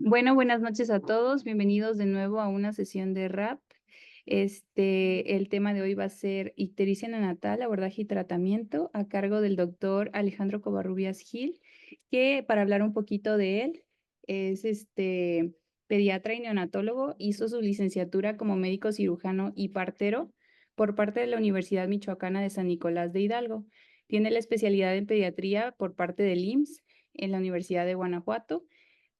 Bueno, buenas noches a todos. Bienvenidos de nuevo a una sesión de RAP. El tema de hoy va a ser ictericia neonatal, abordaje y tratamiento a cargo del doctor Alejandro Covarrubias Gil, que para hablar un poquito de él, es pediatra y neonatólogo, hizo su licenciatura como médico cirujano y partero por parte de la Universidad Michoacana de San Nicolás de Hidalgo. Tiene la especialidad en pediatría por parte del IMSS en la Universidad de Guanajuato,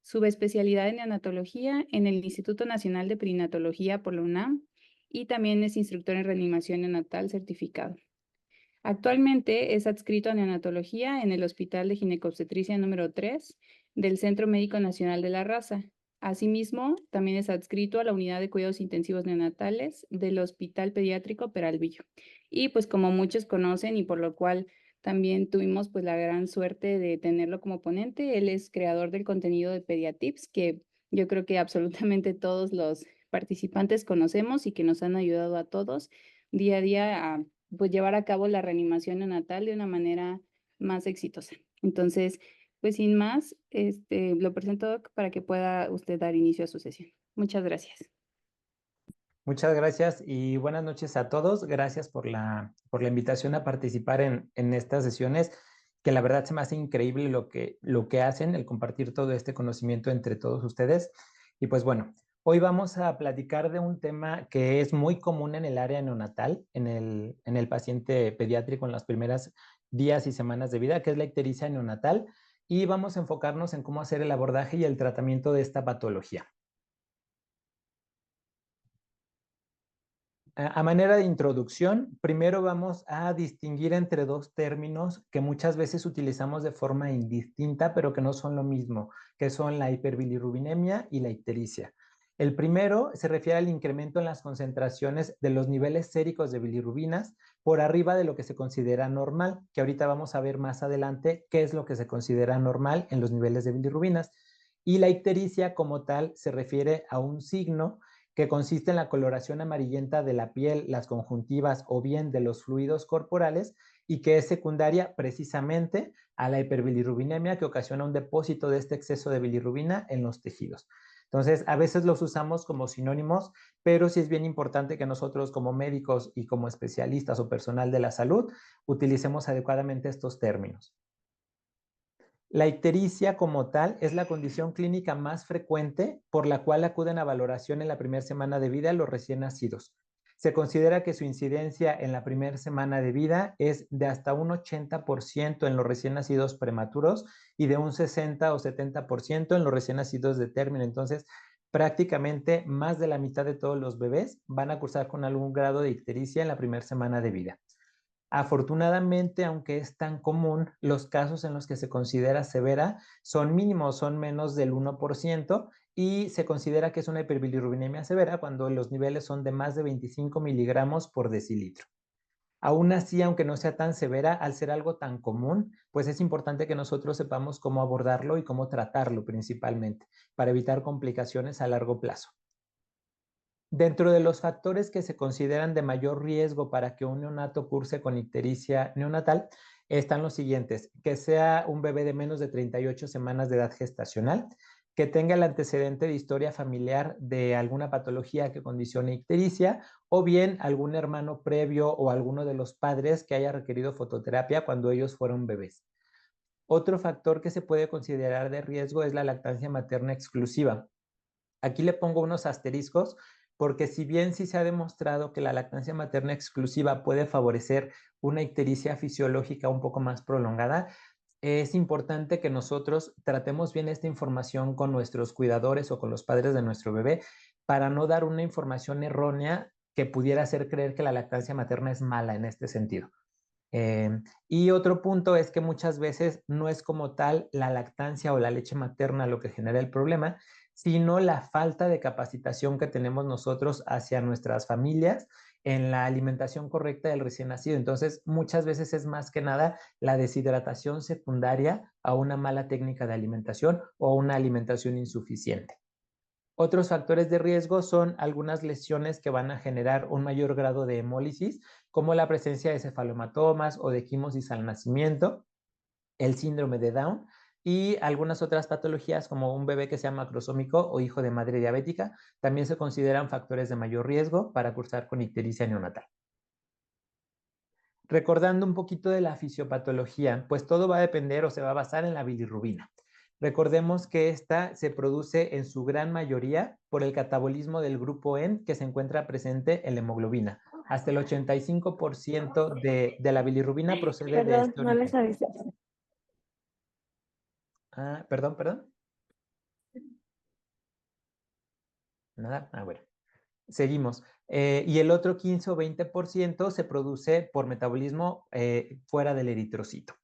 subespecialidad en neonatología en el Instituto Nacional de Perinatología por la UNAM y también es instructor en reanimación neonatal certificado. Actualmente es adscrito a neonatología en el Hospital de Ginecobstetricia número 3 del Centro Médico Nacional de la Raza. Asimismo, también es adscrito a la Unidad de Cuidados Intensivos Neonatales del Hospital Pediátrico Peralvillo. Y pues como muchos conocen y por lo cual también tuvimos pues la gran suerte de tenerlo como ponente, él es creador del contenido de Pediatips, que yo creo que absolutamente todos los participantes conocemos y que nos han ayudado a todos día a día a pues llevar a cabo la reanimación neonatal de una manera más exitosa. Entonces, pues sin más, lo presento para que pueda usted dar inicio a su sesión. Muchas gracias. Muchas gracias y buenas noches a todos. Gracias por la invitación a participar en estas sesiones, que la verdad se me hace increíble lo que hacen, el compartir todo este conocimiento entre todos ustedes. Y pues bueno, hoy vamos a platicar de un tema que es muy común en el área neonatal, en el paciente pediátrico en las primeras días y semanas de vida, que es la ictericia neonatal, y vamos a enfocarnos en cómo hacer el abordaje y el tratamiento de esta patología. A manera de introducción, primero vamos a distinguir entre dos términos que muchas veces utilizamos de forma indistinta, pero que no son lo mismo, que son la hiperbilirrubinemia y la ictericia. El primero se refiere al incremento en las concentraciones de los niveles séricos de bilirrubinas por arriba de lo que se considera normal, que ahorita vamos a ver más adelante qué es lo que se considera normal en los niveles de bilirrubinas. Y la ictericia como tal se refiere a un signo que consiste en la coloración amarillenta de la piel, las conjuntivas o bien de los fluidos corporales y que es secundaria precisamente a la hiperbilirrubinemia que ocasiona un depósito de este exceso de bilirrubina en los tejidos. Entonces, a veces los usamos como sinónimos, pero sí es bien importante que nosotros como médicos y como especialistas o personal de la salud utilicemos adecuadamente estos términos. La ictericia como tal es la condición clínica más frecuente por la cual acuden a valoración en la primera semana de vida los recién nacidos. Se considera que su incidencia en la primera semana de vida es de hasta un 80% en los recién nacidos prematuros y de un 60 o 70% en los recién nacidos de término. Entonces, prácticamente más de la mitad de todos los bebés van a cursar con algún grado de ictericia en la primera semana de vida. Afortunadamente, aunque es tan común, los casos en los que se considera severa son mínimos, son menos del 1% y se considera que es una hiperbilirrubinemia severa cuando los niveles son de más de 25 miligramos por decilitro. Aún así, aunque no sea tan severa, al ser algo tan común, pues es importante que nosotros sepamos cómo abordarlo y cómo tratarlo principalmente para evitar complicaciones a largo plazo. Dentro de los factores que se consideran de mayor riesgo para que un neonato curse con ictericia neonatal están los siguientes: que sea un bebé de menos de 38 semanas de edad gestacional, que tenga el antecedente de historia familiar de alguna patología que condicione ictericia, o bien algún hermano previo o alguno de los padres que haya requerido fototerapia cuando ellos fueron bebés. Otro factor que se puede considerar de riesgo es la lactancia materna exclusiva. Aquí le pongo unos asteriscos porque si bien sí se ha demostrado que la lactancia materna exclusiva puede favorecer una ictericia fisiológica un poco más prolongada, es importante que nosotros tratemos bien esta información con nuestros cuidadores o con los padres de nuestro bebé para no dar una información errónea que pudiera hacer creer que la lactancia materna es mala en este sentido. Y otro punto es que muchas veces no es como tal la lactancia o la leche materna lo que genera el problema, sino la falta de capacitación que tenemos nosotros hacia nuestras familias en la alimentación correcta del recién nacido. Entonces, muchas veces es más que nada la deshidratación secundaria a una mala técnica de alimentación o una alimentación insuficiente. Otros factores de riesgo son algunas lesiones que van a generar un mayor grado de hemólisis, como la presencia de cefalomatomas o de quimosis al nacimiento, el síndrome de Down, Y algunas otras patologías, como un bebé que sea macrosómico o hijo de madre diabética, también se consideran factores de mayor riesgo para cursar con ictericia neonatal. Recordando un poquito de la fisiopatología, pues todo va a depender o se va a basar en la bilirrubina. Recordemos que esta se produce en su gran mayoría por el catabolismo del grupo N que se encuentra presente en la hemoglobina. Hasta el 85% de la bilirrubina procede de Perdón, este no les origen. avisé. Ah, perdón, perdón. Nada. Ah, bueno. Seguimos. Y el otro 15 o 20% se produce por metabolismo fuera del eritrocito.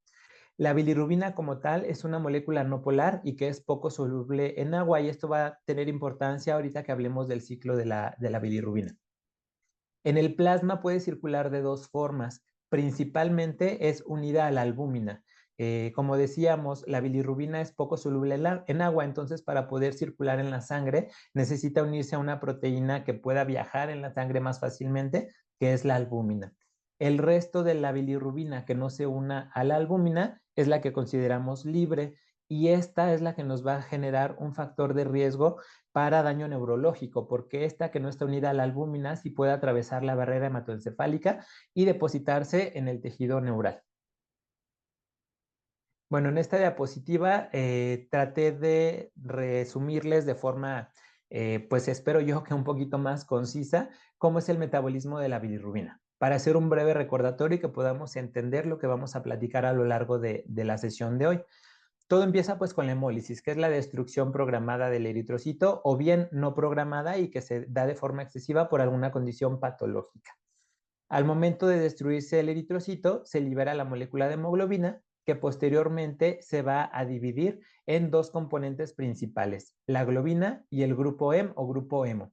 La bilirrubina como tal es una molécula no polar y que es poco soluble en agua, y esto va a tener importancia ahorita que hablemos del ciclo de la bilirrubina. En el plasma puede circular de dos formas. Principalmente es unida a la albúmina. Como decíamos, la bilirrubina es poco soluble en agua, entonces para poder circular en la sangre necesita unirse a una proteína que pueda viajar en la sangre más fácilmente, que es la albúmina. El resto de la bilirrubina que no se una a la albúmina es la que consideramos libre, y esta es la que nos va a generar un factor de riesgo para daño neurológico, porque esta que no está unida a la albúmina sí puede atravesar la barrera hematoencefálica y depositarse en el tejido neural. Bueno, en esta diapositiva traté de resumirles de forma, pues espero yo que un poquito más concisa, cómo es el metabolismo de la bilirrubina, para hacer un breve recordatorio y que podamos entender lo que vamos a platicar a lo largo de la sesión de hoy. Todo empieza pues con la hemólisis, que es la destrucción programada del eritrocito o bien no programada y que se da de forma excesiva por alguna condición patológica. Al momento de destruirse el eritrocito, se libera la molécula de hemoglobina, que posteriormente se va a dividir en dos componentes principales, la globina y el grupo M o grupo hemo.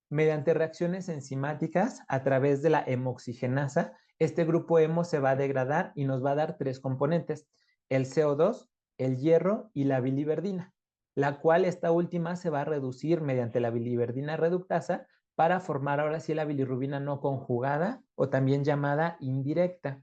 Mediante reacciones enzimáticas a través de la hemoxigenasa, este grupo hemo se va a degradar y nos va a dar tres componentes, el CO2, el hierro y la biliverdina, la cual esta última se va a reducir mediante la biliverdina reductasa para formar ahora sí la bilirrubina no conjugada o también llamada indirecta.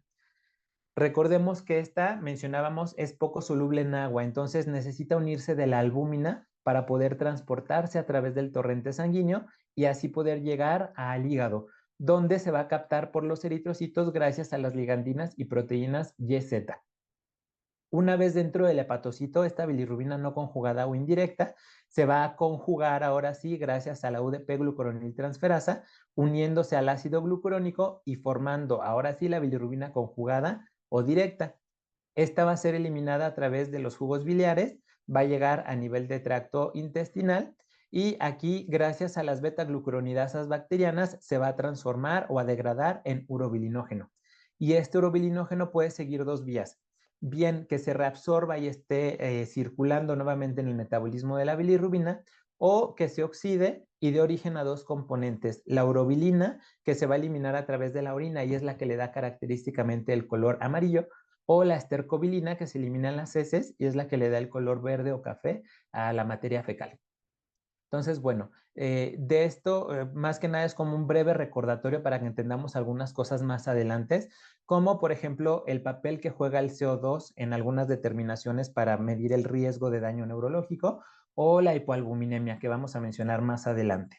Recordemos que esta, mencionábamos, es poco soluble en agua, entonces necesita unirse de la albúmina para poder transportarse a través del torrente sanguíneo y así poder llegar al hígado, donde se va a captar por los eritrocitos gracias a las ligandinas y proteínas YZ. Una vez dentro del hepatocito, esta bilirrubina no conjugada o indirecta se va a conjugar ahora sí gracias a la UDP-glucuroniltransferasa, uniéndose al ácido glucurónico y formando ahora sí la bilirrubina conjugada o directa. Esta va a ser eliminada a través de los jugos biliares, va a llegar a nivel de tracto intestinal y aquí, gracias a las beta-glucuronidasas bacterianas, se va a transformar o a degradar en urobilinógeno. Y este urobilinógeno puede seguir dos vías. Bien que se reabsorba y esté circulando nuevamente en el metabolismo de la bilirrubina, o que se oxide y dé origen a dos componentes, la urobilina, que se va a eliminar a través de la orina y es la que le da característicamente el color amarillo, o la estercobilina, que se elimina en las heces y es la que le da el color verde o café a la materia fecal. Entonces, bueno, de esto más que nada es como un breve recordatorio para que entendamos algunas cosas más adelante, como por ejemplo el papel que juega el CO2 en algunas determinaciones para medir el riesgo de daño neurológico o la hipoalbuminemia que vamos a mencionar más adelante.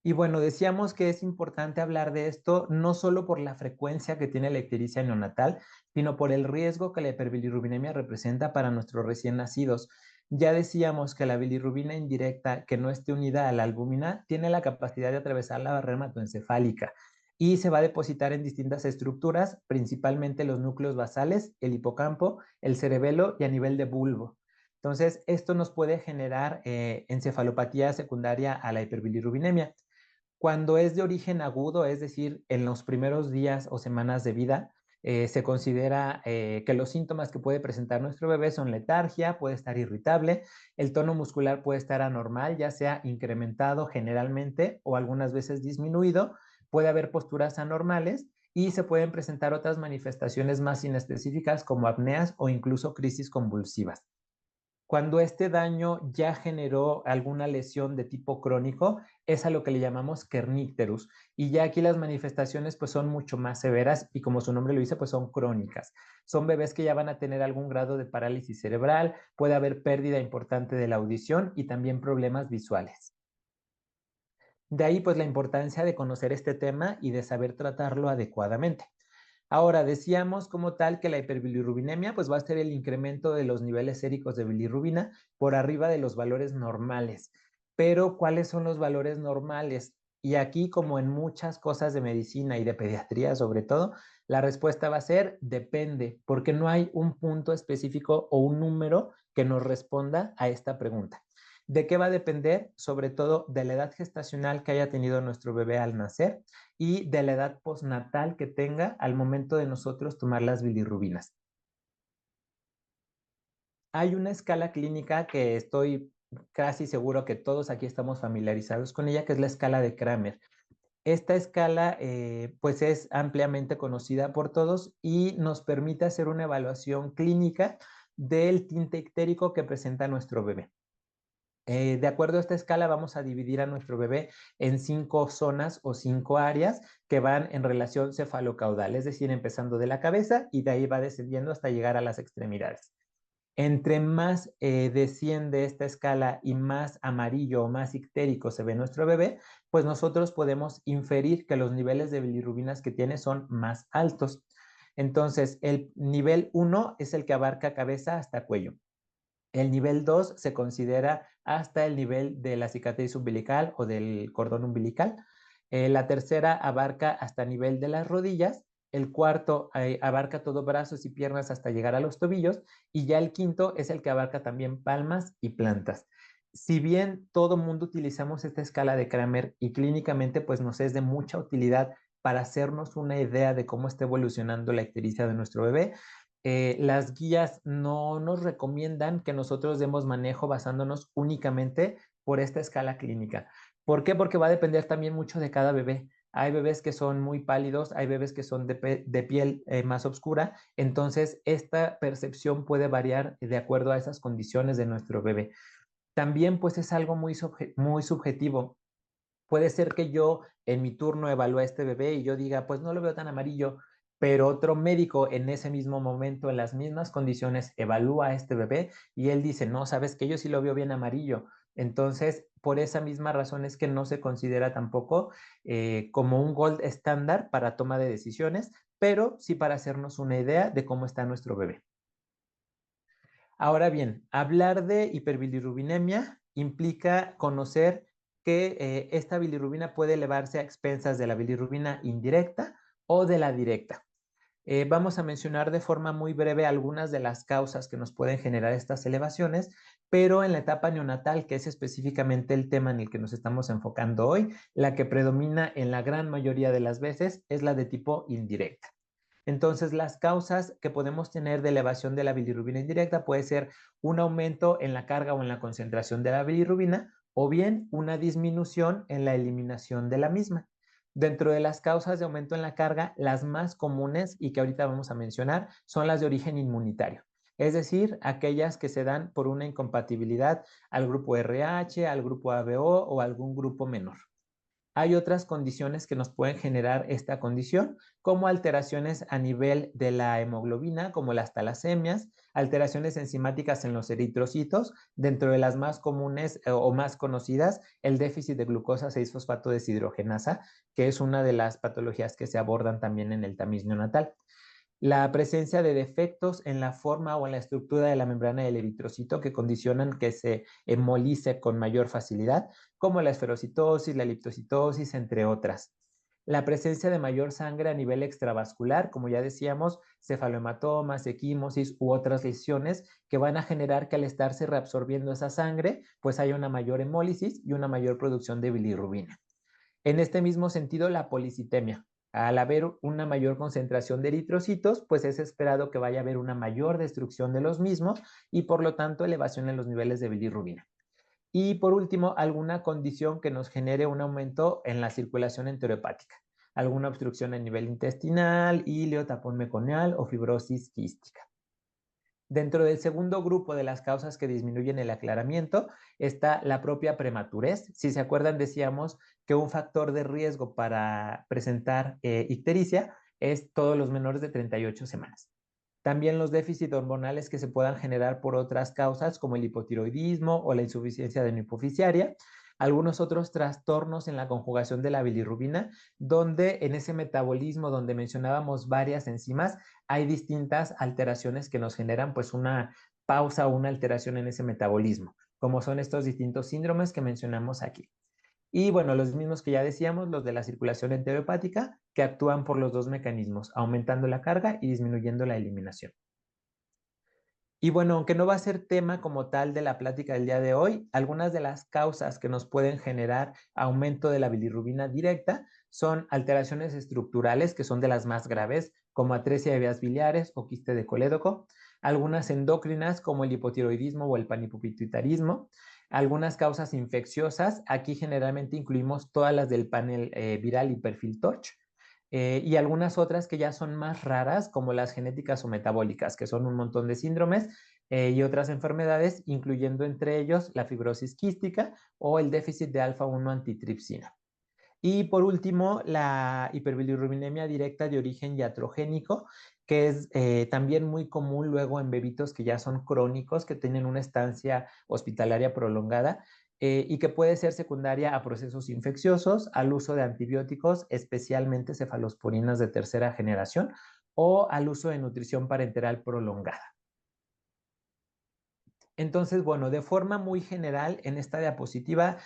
Y bueno, decíamos que es importante hablar de esto no solo por la frecuencia que tiene la ictericia neonatal, sino por el riesgo que la hiperbilirrubinemia representa para nuestros recién nacidos. Ya decíamos que la bilirrubina indirecta que no esté unida a la albúmina tiene la capacidad de atravesar la barrera hematoencefálica y se va a depositar en distintas estructuras, principalmente los núcleos basales, el hipocampo, el cerebelo y a nivel de bulbo. Entonces, esto nos puede generar encefalopatía secundaria a la hiperbilirrubinemia. Cuando es de origen agudo, es decir, en los primeros días o semanas de vida, se considera que los síntomas que puede presentar nuestro bebé son letargia, puede estar irritable, el tono muscular puede estar anormal, ya sea incrementado generalmente o algunas veces disminuido, puede haber posturas anormales y se pueden presentar otras manifestaciones más inespecíficas como apneas o incluso crisis convulsivas. Cuando este daño ya generó alguna lesión de tipo crónico, es a lo que le llamamos kernícterus. Y ya aquí las manifestaciones pues son mucho más severas y como su nombre lo dice, pues son crónicas. Son bebés que ya van a tener algún grado de parálisis cerebral, puede haber pérdida importante de la audición y también problemas visuales. De ahí pues la importancia de conocer este tema y de saber tratarlo adecuadamente. Ahora, decíamos como tal que la hiperbilirrubinemia pues va a ser el incremento de los niveles séricos de bilirrubina por arriba de los valores normales. Pero, ¿cuáles son los valores normales? Y aquí, como en muchas cosas de medicina y de pediatría sobre todo, la respuesta va a ser depende, porque no hay un punto específico o un número que nos responda a esta pregunta. ¿De qué va a depender? Sobre todo de la edad gestacional que haya tenido nuestro bebé al nacer y de la edad postnatal que tenga al momento de nosotros tomar las bilirrubinas. Hay una escala clínica que estoy casi seguro que todos aquí estamos familiarizados con ella, que es la escala de Kramer. Esta escala pues es ampliamente conocida por todos y nos permite hacer una evaluación clínica del tinte ictérico que presenta nuestro bebé. De acuerdo a esta escala, vamos a dividir a nuestro bebé en 5 zonas o 5 áreas que van en relación cefalocaudal, es decir, empezando de la cabeza y de ahí va descendiendo hasta llegar a las extremidades. Entre más desciende esta escala y más amarillo o más ictérico se ve nuestro bebé, pues nosotros podemos inferir que los niveles de bilirrubinas que tiene son más altos. Entonces, el nivel 1 es el que abarca cabeza hasta cuello. El nivel 2 se considera hasta el nivel de la cicatriz umbilical o del cordón umbilical. La tercera abarca hasta el nivel de las rodillas. El cuarto abarca todo brazos y piernas hasta llegar a los tobillos. Y ya el quinto es el que abarca también palmas y plantas. Si bien todo mundo utilizamos esta escala de Kramer y clínicamente pues nos es de mucha utilidad para hacernos una idea de cómo está evolucionando la ictericia de nuestro bebé, las guías no nos recomiendan que nosotros demos manejo basándonos únicamente por esta escala clínica. ¿Por qué? Porque va a depender también mucho de cada bebé. Hay bebés que son muy pálidos, hay bebés que son de piel más oscura, entonces esta percepción puede variar de acuerdo a esas condiciones de nuestro bebé. También pues es algo muy subjetivo. Puede ser que yo en mi turno evalúe a este bebé y yo diga, pues no lo veo tan amarillo, pero otro médico en ese mismo momento, en las mismas condiciones, evalúa a este bebé y él dice, no, sabes que yo sí lo veo bien amarillo. Entonces, por esa misma razón es que no se considera tampoco como un gold estándar para toma de decisiones, pero sí para hacernos una idea de cómo está nuestro bebé. Ahora bien, hablar de hiperbilirrubinemia implica conocer que esta bilirrubina puede elevarse a expensas de la bilirrubina indirecta o de la directa. Vamos a mencionar de forma muy breve algunas de las causas que nos pueden generar estas elevaciones, pero en la etapa neonatal, que es específicamente el tema en el que nos estamos enfocando hoy, la que predomina en la gran mayoría de las veces es la de tipo indirecta. Entonces, las causas que podemos tener de elevación de la bilirrubina indirecta puede ser un aumento en la carga o en la concentración de la bilirrubina o bien una disminución en la eliminación de la misma. Dentro de las causas de aumento en la carga, las más comunes y que ahorita vamos a mencionar son las de origen inmunitario, es decir, aquellas que se dan por una incompatibilidad al grupo RH, al grupo ABO o algún grupo menor. Hay otras condiciones que nos pueden generar esta condición, como alteraciones a nivel de la hemoglobina, como las talasemias, alteraciones enzimáticas en los eritrocitos, dentro de las más comunes o más conocidas, el déficit de glucosa 6-fosfato deshidrogenasa, que es una de las patologías que se abordan también en el tamiz neonatal. La presencia de defectos en la forma o en la estructura de la membrana del eritrocito que condicionan que se hemolice con mayor facilidad, como la esferocitosis, la liptocitosis, entre otras. La presencia de mayor sangre a nivel extravascular, como ya decíamos, cefalohematomas, equimosis u otras lesiones que van a generar que al estarse reabsorbiendo esa sangre, pues haya una mayor hemólisis y una mayor producción de bilirrubina. En este mismo sentido, la policitemia. Al haber una mayor concentración de eritrocitos, pues es esperado que vaya a haber una mayor destrucción de los mismos y por lo tanto elevación en los niveles de bilirrubina. Y por último, alguna condición que nos genere un aumento en la circulación enterohepática, alguna obstrucción a nivel intestinal, ilio, tapón meconial o fibrosis quística. Dentro del segundo grupo de las causas que disminuyen el aclaramiento está la propia prematurez. Si se acuerdan, decíamos que un factor de riesgo para presentar ictericia es todos los menores de 38 semanas. También los déficits hormonales que se puedan generar por otras causas como el hipotiroidismo o la insuficiencia adenohipoficiaria, algunos otros trastornos en la conjugación de la bilirrubina, donde en ese metabolismo donde mencionábamos varias enzimas, hay distintas alteraciones que nos generan pues una pausa o una alteración en ese metabolismo, como son estos distintos síndromes que mencionamos aquí. Y bueno, los mismos que ya decíamos, los de la circulación enterohepática, que actúan por los dos mecanismos, aumentando la carga y disminuyendo la eliminación. Y bueno, aunque no va a ser tema como tal de la plática del día de hoy, algunas de las causas que nos pueden generar aumento de la bilirrubina directa son alteraciones estructurales, que son de las más graves, como atresia de vías biliares o quiste de colédoco, algunas endocrinas como el hipotiroidismo o el panhipopituitarismo, algunas causas infecciosas, aquí generalmente incluimos todas las del panel viral y perfil TORCH, y algunas otras que ya son más raras, como las genéticas o metabólicas, que son un montón de síndromes y otras enfermedades, incluyendo entre ellos la fibrosis quística o el déficit de alfa-1 antitripsina. Y por último, la hiperbilirrubinemia directa de origen iatrogénico, que es también muy común luego en bebitos que ya son crónicos, que tienen una estancia hospitalaria prolongada y que puede ser secundaria a procesos infecciosos, al uso de antibióticos, especialmente cefalosporinas de tercera generación, o al uso de nutrición parenteral prolongada. Entonces, bueno, de forma muy general, en esta diapositiva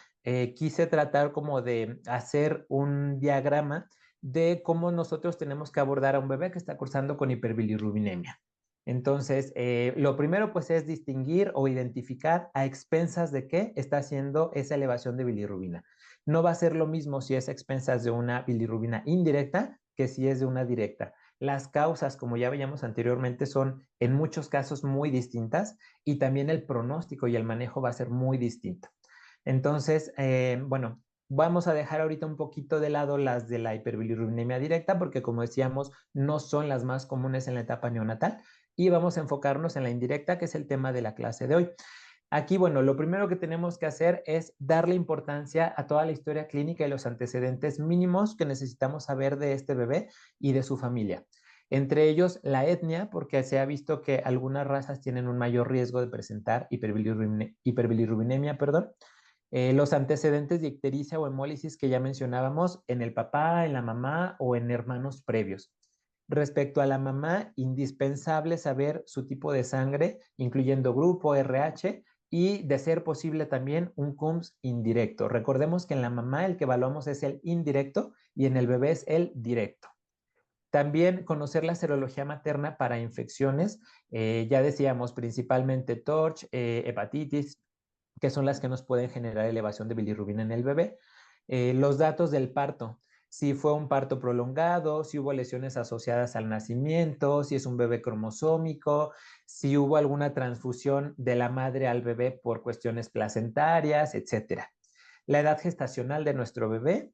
quise tratar como de hacer un diagrama de cómo nosotros tenemos que abordar a un bebé que está cursando con hiperbilirrubinemia. Entonces, lo primero pues es distinguir o identificar a expensas de qué está haciendo esa elevación de bilirrubina. No va a ser lo mismo si es a expensas de una bilirrubina indirecta que si es de una directa. Las causas, como ya veíamos anteriormente, son en muchos casos muy distintas y también el pronóstico y el manejo va a ser muy distinto. Entonces, bueno, vamos a dejar ahorita un poquito de lado las de la hiperbilirrubinemia directa porque como decíamos, no son las más comunes en la etapa neonatal y vamos a enfocarnos en la indirecta, que es el tema de la clase de hoy. Aquí, bueno, lo primero que tenemos que hacer es darle importancia a toda la historia clínica y los antecedentes mínimos que necesitamos saber de este bebé y de su familia. Entre ellos, la etnia, porque se ha visto que algunas razas tienen un mayor riesgo de presentar hiperbilirrubinemia, perdón. Los antecedentes de ictericia o hemólisis que ya mencionábamos en el papá, en la mamá o en hermanos previos. Respecto a la mamá, indispensable saber su tipo de sangre, incluyendo grupo RH, y de ser posible también un CUMS indirecto. Recordemos que en la mamá el que evaluamos es el indirecto y en el bebé es el directo. También conocer la serología materna para infecciones, ya decíamos principalmente TORCH, hepatitis, que son las que nos pueden generar elevación de bilirrubina en el bebé. Los datos del parto, si fue un parto prolongado, si hubo lesiones asociadas al nacimiento, si es un bebé cromosómico, si hubo alguna transfusión de la madre al bebé por cuestiones placentarias, etcétera. La edad gestacional de nuestro bebé,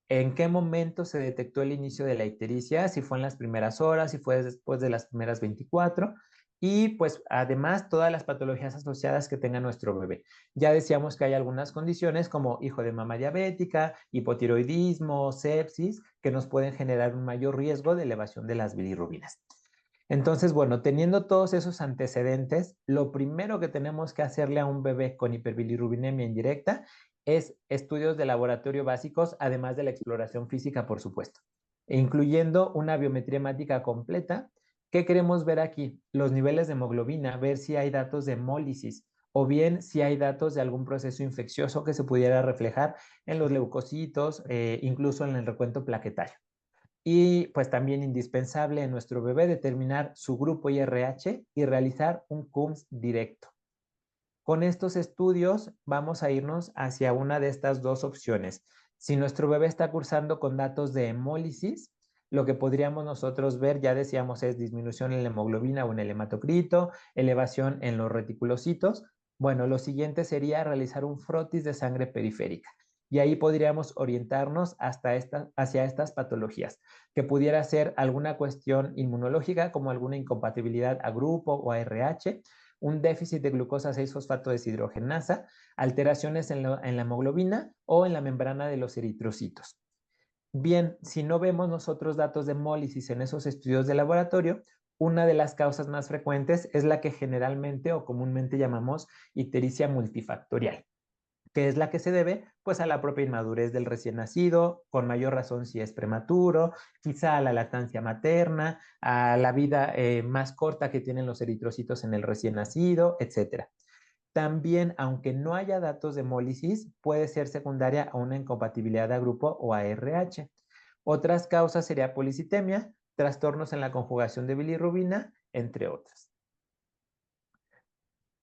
en qué momento se detectó el inicio de la ictericia, si fue en las primeras horas, si fue después de las primeras 24, y pues además todas las patologías asociadas que tenga nuestro bebé. Ya decíamos que hay algunas condiciones como hijo de mamá diabética, hipotiroidismo, sepsis, que nos pueden generar un mayor riesgo de elevación de las bilirrubinas. Entonces, bueno, teniendo todos esos antecedentes, lo primero que tenemos que hacerle a un bebé con hiperbilirrubinemia indirecta es estudios de laboratorio básicos, además de la exploración física, por supuesto, incluyendo una biometría hemática completa. ¿Qué queremos ver aquí? Los niveles de hemoglobina, ver si hay datos de hemólisis o bien si hay datos de algún proceso infeccioso que se pudiera reflejar en los leucocitos, incluso en el recuento plaquetario. Y pues también indispensable en nuestro bebé determinar su grupo IRH y realizar un CUMS directo. Con estos estudios vamos a irnos hacia una de estas dos opciones. Si nuestro bebé está cursando con datos de hemólisis, lo que podríamos nosotros ver, ya decíamos, es disminución en la hemoglobina o en el hematocrito, elevación en los reticulocitos. Bueno, lo siguiente sería realizar un frotis de sangre periférica. y ahí podríamos orientarnos hacia estas patologías, que pudiera ser alguna cuestión inmunológica como alguna incompatibilidad a grupo o a RH, un déficit de glucosa 6-fosfato deshidrogenasa, alteraciones en la hemoglobina o en la membrana de los eritrocitos. Bien, si no vemos nosotros datos de hemólisis en esos estudios de laboratorio, una de las causas más frecuentes es la que generalmente o comúnmente llamamos ictericia multifactorial, que es la que se debe pues a la propia inmadurez del recién nacido, con mayor razón si es prematuro, quizá a la lactancia materna, a la vida más corta que tienen los eritrocitos en el recién nacido, etcétera. También, aunque no haya datos de hemólisis, puede ser secundaria a una incompatibilidad de grupo o a RH. Otras causas sería policitemia, trastornos en la conjugación de bilirrubina, entre otras.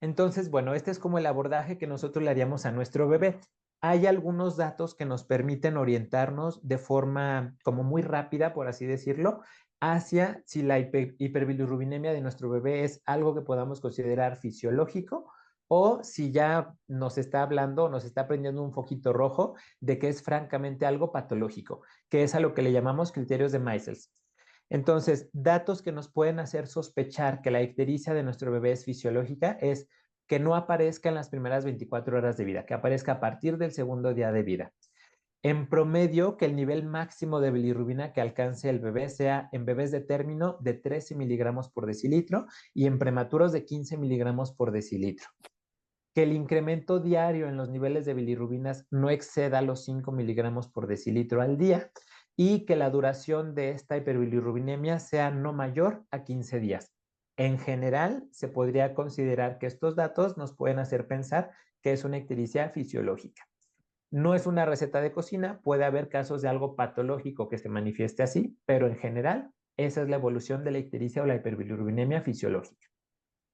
Entonces, bueno, este es como el abordaje que nosotros le haríamos a nuestro bebé. Hay algunos datos que nos permiten orientarnos de forma como muy rápida, por así decirlo, hacia si la hiperbilirrubinemia de nuestro bebé es algo que podamos considerar fisiológico o si ya nos está hablando, nos está prendiendo un foquito rojo de que es francamente algo patológico, que es a lo que le llamamos criterios de Meisels. Entonces, datos que nos pueden hacer sospechar que la ictericia de nuestro bebé es fisiológica es que no aparezca en las primeras 24 horas de vida, que aparezca a partir del segundo día de vida. En promedio, que el nivel máximo de bilirrubina que alcance el bebé sea en bebés de término de 13 miligramos por decilitro y en prematuros de 15 miligramos por decilitro. Que el incremento diario en los niveles de bilirrubinas no exceda los 5 miligramos por decilitro al día y que la duración de esta hiperbilirrubinemia sea no mayor a 15 días. En general, se podría considerar que estos datos nos pueden hacer pensar que es una ictericia fisiológica. No es una receta de cocina, puede haber casos de algo patológico que se manifieste así, pero en general, esa es la evolución de la ictericia o la hiperbilirrubinemia fisiológica.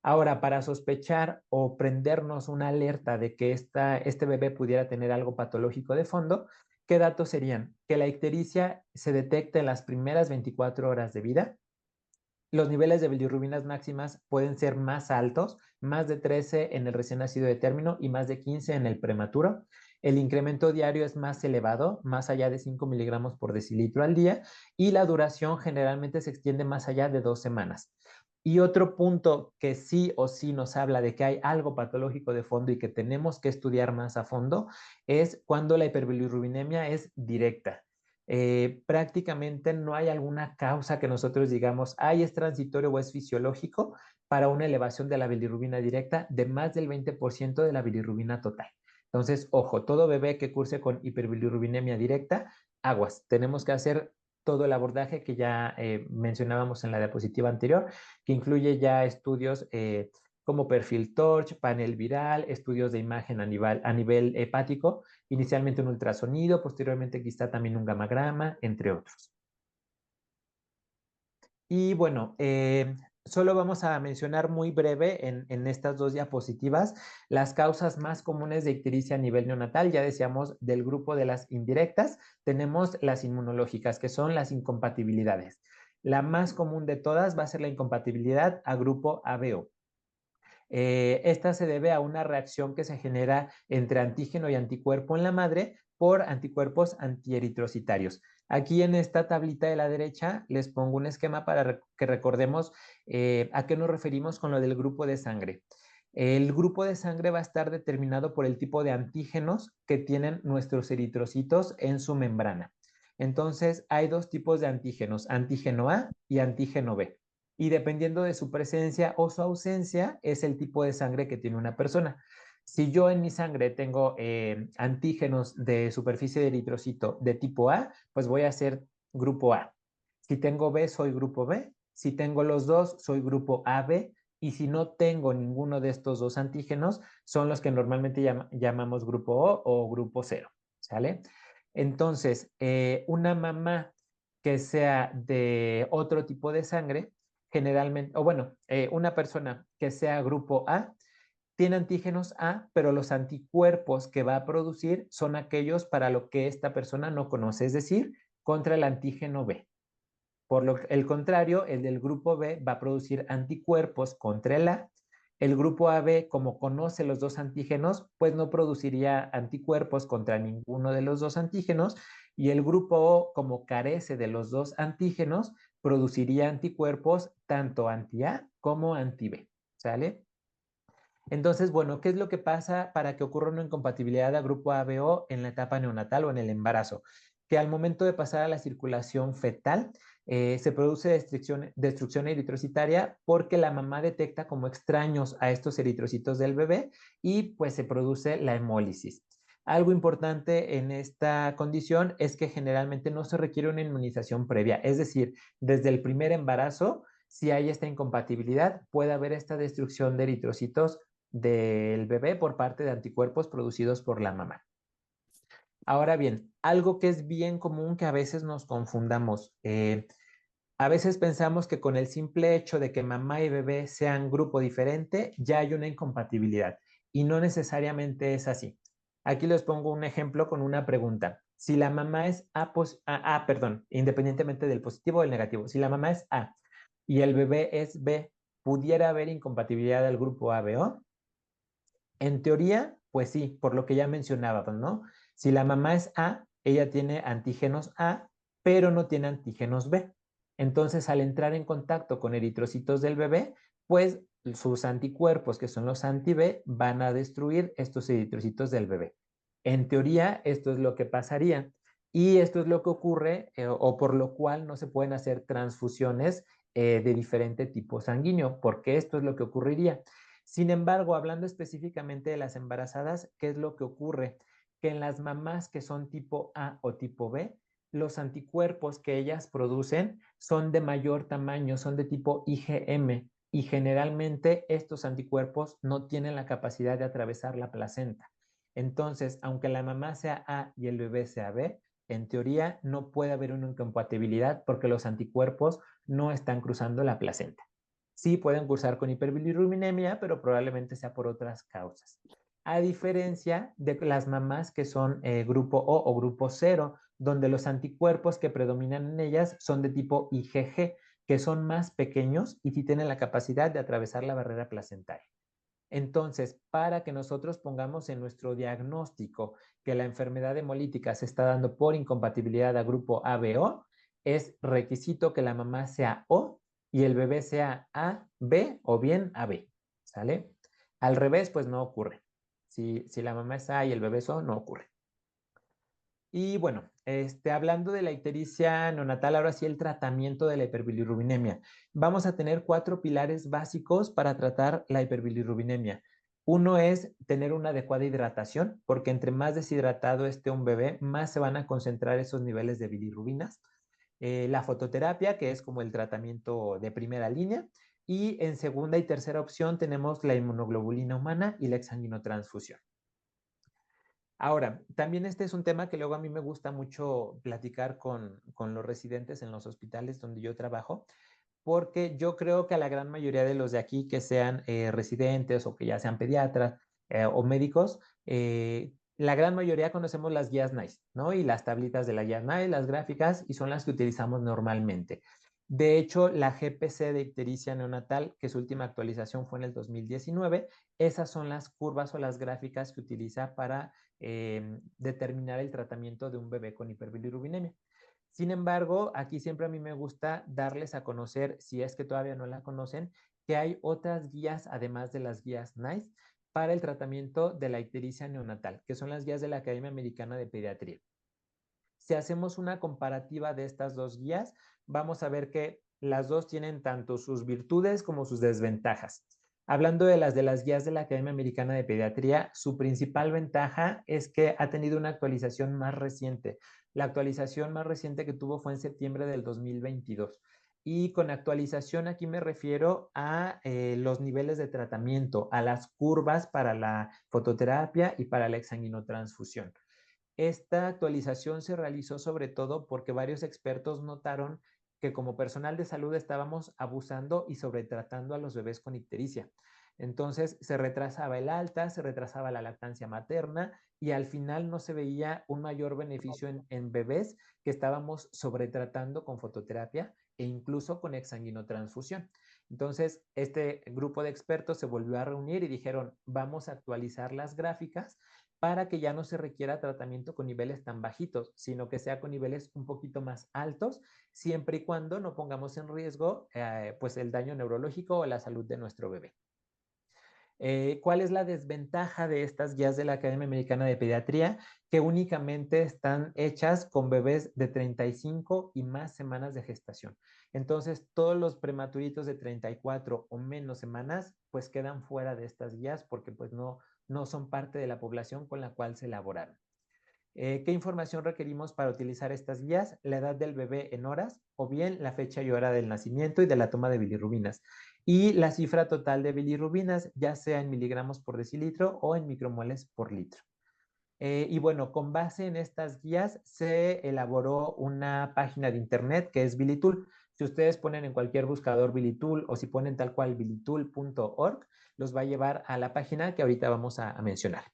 Ahora, para sospechar o prendernos una alerta de que este bebé pudiera tener algo patológico de fondo, ¿qué datos serían? Que la ictericia se detecte en las primeras 24 horas de vida. Los niveles de bilirrubinas máximas pueden ser más altos, más de 13 en el recién nacido de término y más de 15 en el prematuro. El incremento diario es más elevado, más allá de 5 miligramos por decilitro al día, y la duración generalmente se extiende más allá de 2 semanas. Y otro punto que sí o sí nos habla de que hay algo patológico de fondo y que tenemos que estudiar más a fondo es cuando la hiperbilirrubinemia es directa. Prácticamente no hay alguna causa que nosotros digamos, ay, es transitorio o es fisiológico para una elevación de la bilirrubina directa de más del 20% de la bilirrubina total. Entonces, ojo, todo bebé que curse con hiperbilirrubinemia directa, aguas, tenemos que hacer todo el abordaje que ya mencionábamos en la diapositiva anterior, que incluye ya estudios como perfil TORCH, panel viral, estudios de imagen a nivel hepático, inicialmente un ultrasonido, posteriormente quizá también un gamagrama, entre otros. Y bueno, solo vamos a mencionar muy breve en estas dos diapositivas las causas más comunes de ictericia a nivel neonatal. Ya decíamos del grupo de las indirectas, tenemos las inmunológicas, que son las incompatibilidades. La más común de todas va a ser la incompatibilidad a grupo ABO. Esta se debe a una reacción que se genera entre antígeno y anticuerpo en la madre por anticuerpos antieritrocitarios. Aquí en esta tablita de la derecha les pongo un esquema para que recordemos a qué nos referimos con lo del grupo de sangre. El grupo de sangre va a estar determinado por el tipo de antígenos que tienen nuestros eritrocitos en su membrana. Entonces, hay dos tipos de antígenos, antígeno A y antígeno B. Y dependiendo de su presencia o su ausencia, es el tipo de sangre que tiene una persona. Si yo en mi sangre tengo antígenos de superficie de eritrocito de tipo A, pues voy a ser grupo A. Si tengo B, soy grupo B. Si tengo los dos, soy grupo AB. Y si no tengo ninguno de estos dos antígenos, son los que normalmente llamamos grupo O o grupo 0. ¿Sale? Entonces, una mamá que sea de otro tipo de sangre, generalmente, o bueno, una persona que sea grupo A, tiene antígenos A, pero los anticuerpos que va a producir son aquellos para lo que esta persona no conoce, es decir, contra el antígeno B. Por el contrario, el del grupo B va a producir anticuerpos contra el A El grupo AB, como conoce los dos antígenos, pues no produciría anticuerpos contra ninguno de los dos antígenos, y el grupo O, como carece de los dos antígenos, produciría anticuerpos tanto anti-A como anti-B, ¿sale? Entonces, bueno, ¿qué es lo que pasa para que ocurra una incompatibilidad de grupo ABO en la etapa neonatal o en el embarazo? Que al momento de pasar a la circulación fetal, se produce destrucción eritrocitaria porque la mamá detecta como extraños a estos eritrocitos del bebé y pues se produce la hemólisis. Algo importante en esta condición es que generalmente no se requiere una inmunización previa, es decir, desde el primer embarazo, si hay esta incompatibilidad, puede haber esta destrucción de eritrocitos del bebé por parte de anticuerpos producidos por la mamá. Ahora bien, algo que es bien común que a veces nos confundamos. A veces pensamos que con el simple hecho de que mamá y bebé sean grupo diferente, ya hay una incompatibilidad. Y no necesariamente es así. Aquí les pongo un ejemplo con una pregunta. Si la mamá es perdón, independientemente del positivo o del negativo, si la mamá es A y el bebé es B, ¿pudiera haber incompatibilidad del grupo ABO? En teoría, pues sí, por lo que ya mencionábamos, ¿no? Si la mamá es A, ella tiene antígenos A, pero no tiene antígenos B. Entonces, al entrar en contacto con eritrocitos del bebé, pues sus anticuerpos, que son los anti-B, van a destruir estos eritrocitos del bebé. En teoría, esto es lo que pasaría. Y esto es lo que ocurre, o por lo cual no se pueden hacer transfusiones de diferente tipo sanguíneo, porque esto es lo que ocurriría. Sin embargo, hablando específicamente de las embarazadas, ¿qué es lo que ocurre? Que en las mamás que son tipo A o tipo B, los anticuerpos que ellas producen son de mayor tamaño, son de tipo IgM, y generalmente estos anticuerpos no tienen la capacidad de atravesar la placenta. Entonces, aunque la mamá sea A y el bebé sea B, en teoría no puede haber una incompatibilidad porque los anticuerpos no están cruzando la placenta. Sí pueden cursar con hiperbilirubinemia, pero probablemente sea por otras causas. A diferencia de las mamás que son grupo O grupo 0, donde los anticuerpos que predominan en ellas son de tipo IgG, que son más pequeños y sí tienen la capacidad de atravesar la barrera placentaria. Entonces, para que nosotros pongamos en nuestro diagnóstico que la enfermedad hemolítica se está dando por incompatibilidad a grupo ABO, es requisito que la mamá sea O y el bebé sea AB o bien AB, ¿sale? Al revés, pues no ocurre. Si la mamá es A y el bebé es O, no ocurre. Y bueno, hablando de la ictericia neonatal, ahora sí el tratamiento de la hiperbilirubinemia. Vamos a tener 4 pilares básicos para tratar la hiperbilirubinemia. Uno es tener una adecuada hidratación, porque entre más deshidratado esté un bebé, más se van a concentrar esos niveles de bilirrubinas. La fototerapia, que es como el tratamiento de primera línea. Y en segunda y tercera opción tenemos la inmunoglobulina humana y la exsanguinotransfusión. Ahora, también este es un tema que luego a mí me gusta mucho platicar con los residentes en los hospitales donde yo trabajo, porque yo creo que a la gran mayoría de los de aquí que sean residentes o que ya sean pediatras o médicos, la gran mayoría conocemos las guías NICE, ¿no? Y las tablitas de la guía NICE, las gráficas, y son las que utilizamos normalmente. De hecho, la GPC de ictericia neonatal, que su última actualización fue en el 2019, esas son las curvas o las gráficas que utiliza para determinar el tratamiento de un bebé con hiperbilirubinemia. Sin embargo, aquí siempre a mí me gusta darles a conocer, si es que todavía no la conocen, que hay otras guías, además de las guías NICE, para el tratamiento de la ictericia neonatal, que son las guías de la Academia Americana de Pediatría. Si hacemos una comparativa de estas dos guías, vamos a ver que las dos tienen tanto sus virtudes como sus desventajas. Hablando de las guías de la Academia Americana de Pediatría, su principal ventaja es que ha tenido una actualización más reciente. La actualización más reciente que tuvo fue en septiembre del 2022. Y con actualización aquí me refiero a los niveles de tratamiento, a las curvas para la fototerapia y para la exsanguinotransfusión. Esta actualización se realizó sobre todo porque varios expertos notaron que como personal de salud estábamos abusando y sobretratando a los bebés con ictericia. Entonces se retrasaba el alta, se retrasaba la lactancia materna y al final no se veía un mayor beneficio en bebés que estábamos sobretratando con fototerapia e incluso con exsanguinotransfusión. Entonces, este grupo de expertos se volvió a reunir y dijeron, vamos a actualizar las gráficas para que ya no se requiera tratamiento con niveles tan bajitos, sino que sea con niveles un poquito más altos, siempre y cuando no pongamos en riesgo pues el daño neurológico o la salud de nuestro bebé. ¿Cuál es la desventaja de estas guías de la Academia Americana de Pediatría? Que únicamente están hechas con bebés de 35 y más semanas de gestación. Entonces, todos los prematuritos de 34 o menos semanas, pues quedan fuera de estas guías porque pues no son parte de la población con la cual se elaboraron. ¿Qué información requerimos para utilizar estas guías? La edad del bebé en horas o bien la fecha y hora del nacimiento y de la toma de bilirrubinas. Y la cifra total de bilirrubinas, ya sea en miligramos por decilitro o en micromoles por litro. Y bueno, con base en estas guías se elaboró una página de internet que es Bilitool. Si ustedes ponen en cualquier buscador Bilitool o si ponen tal cual bilitool.org, los va a llevar a la página que ahorita vamos a mencionar.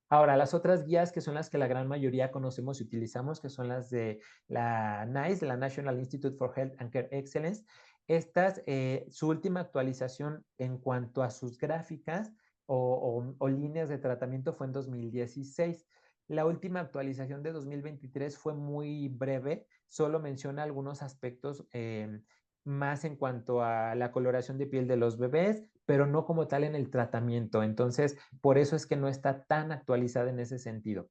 Ahora, las otras guías que son las que la gran mayoría conocemos y utilizamos, que son las de la NICE, la National Institute for Health and Care Excellence, estas, su última actualización en cuanto a sus gráficas o líneas de tratamiento fue en 2016. La última actualización de 2023 fue muy breve, solo menciona algunos aspectos más en cuanto a la coloración de piel de los bebés, pero no como tal en el tratamiento. Entonces, por eso es que no está tan actualizada en ese sentido.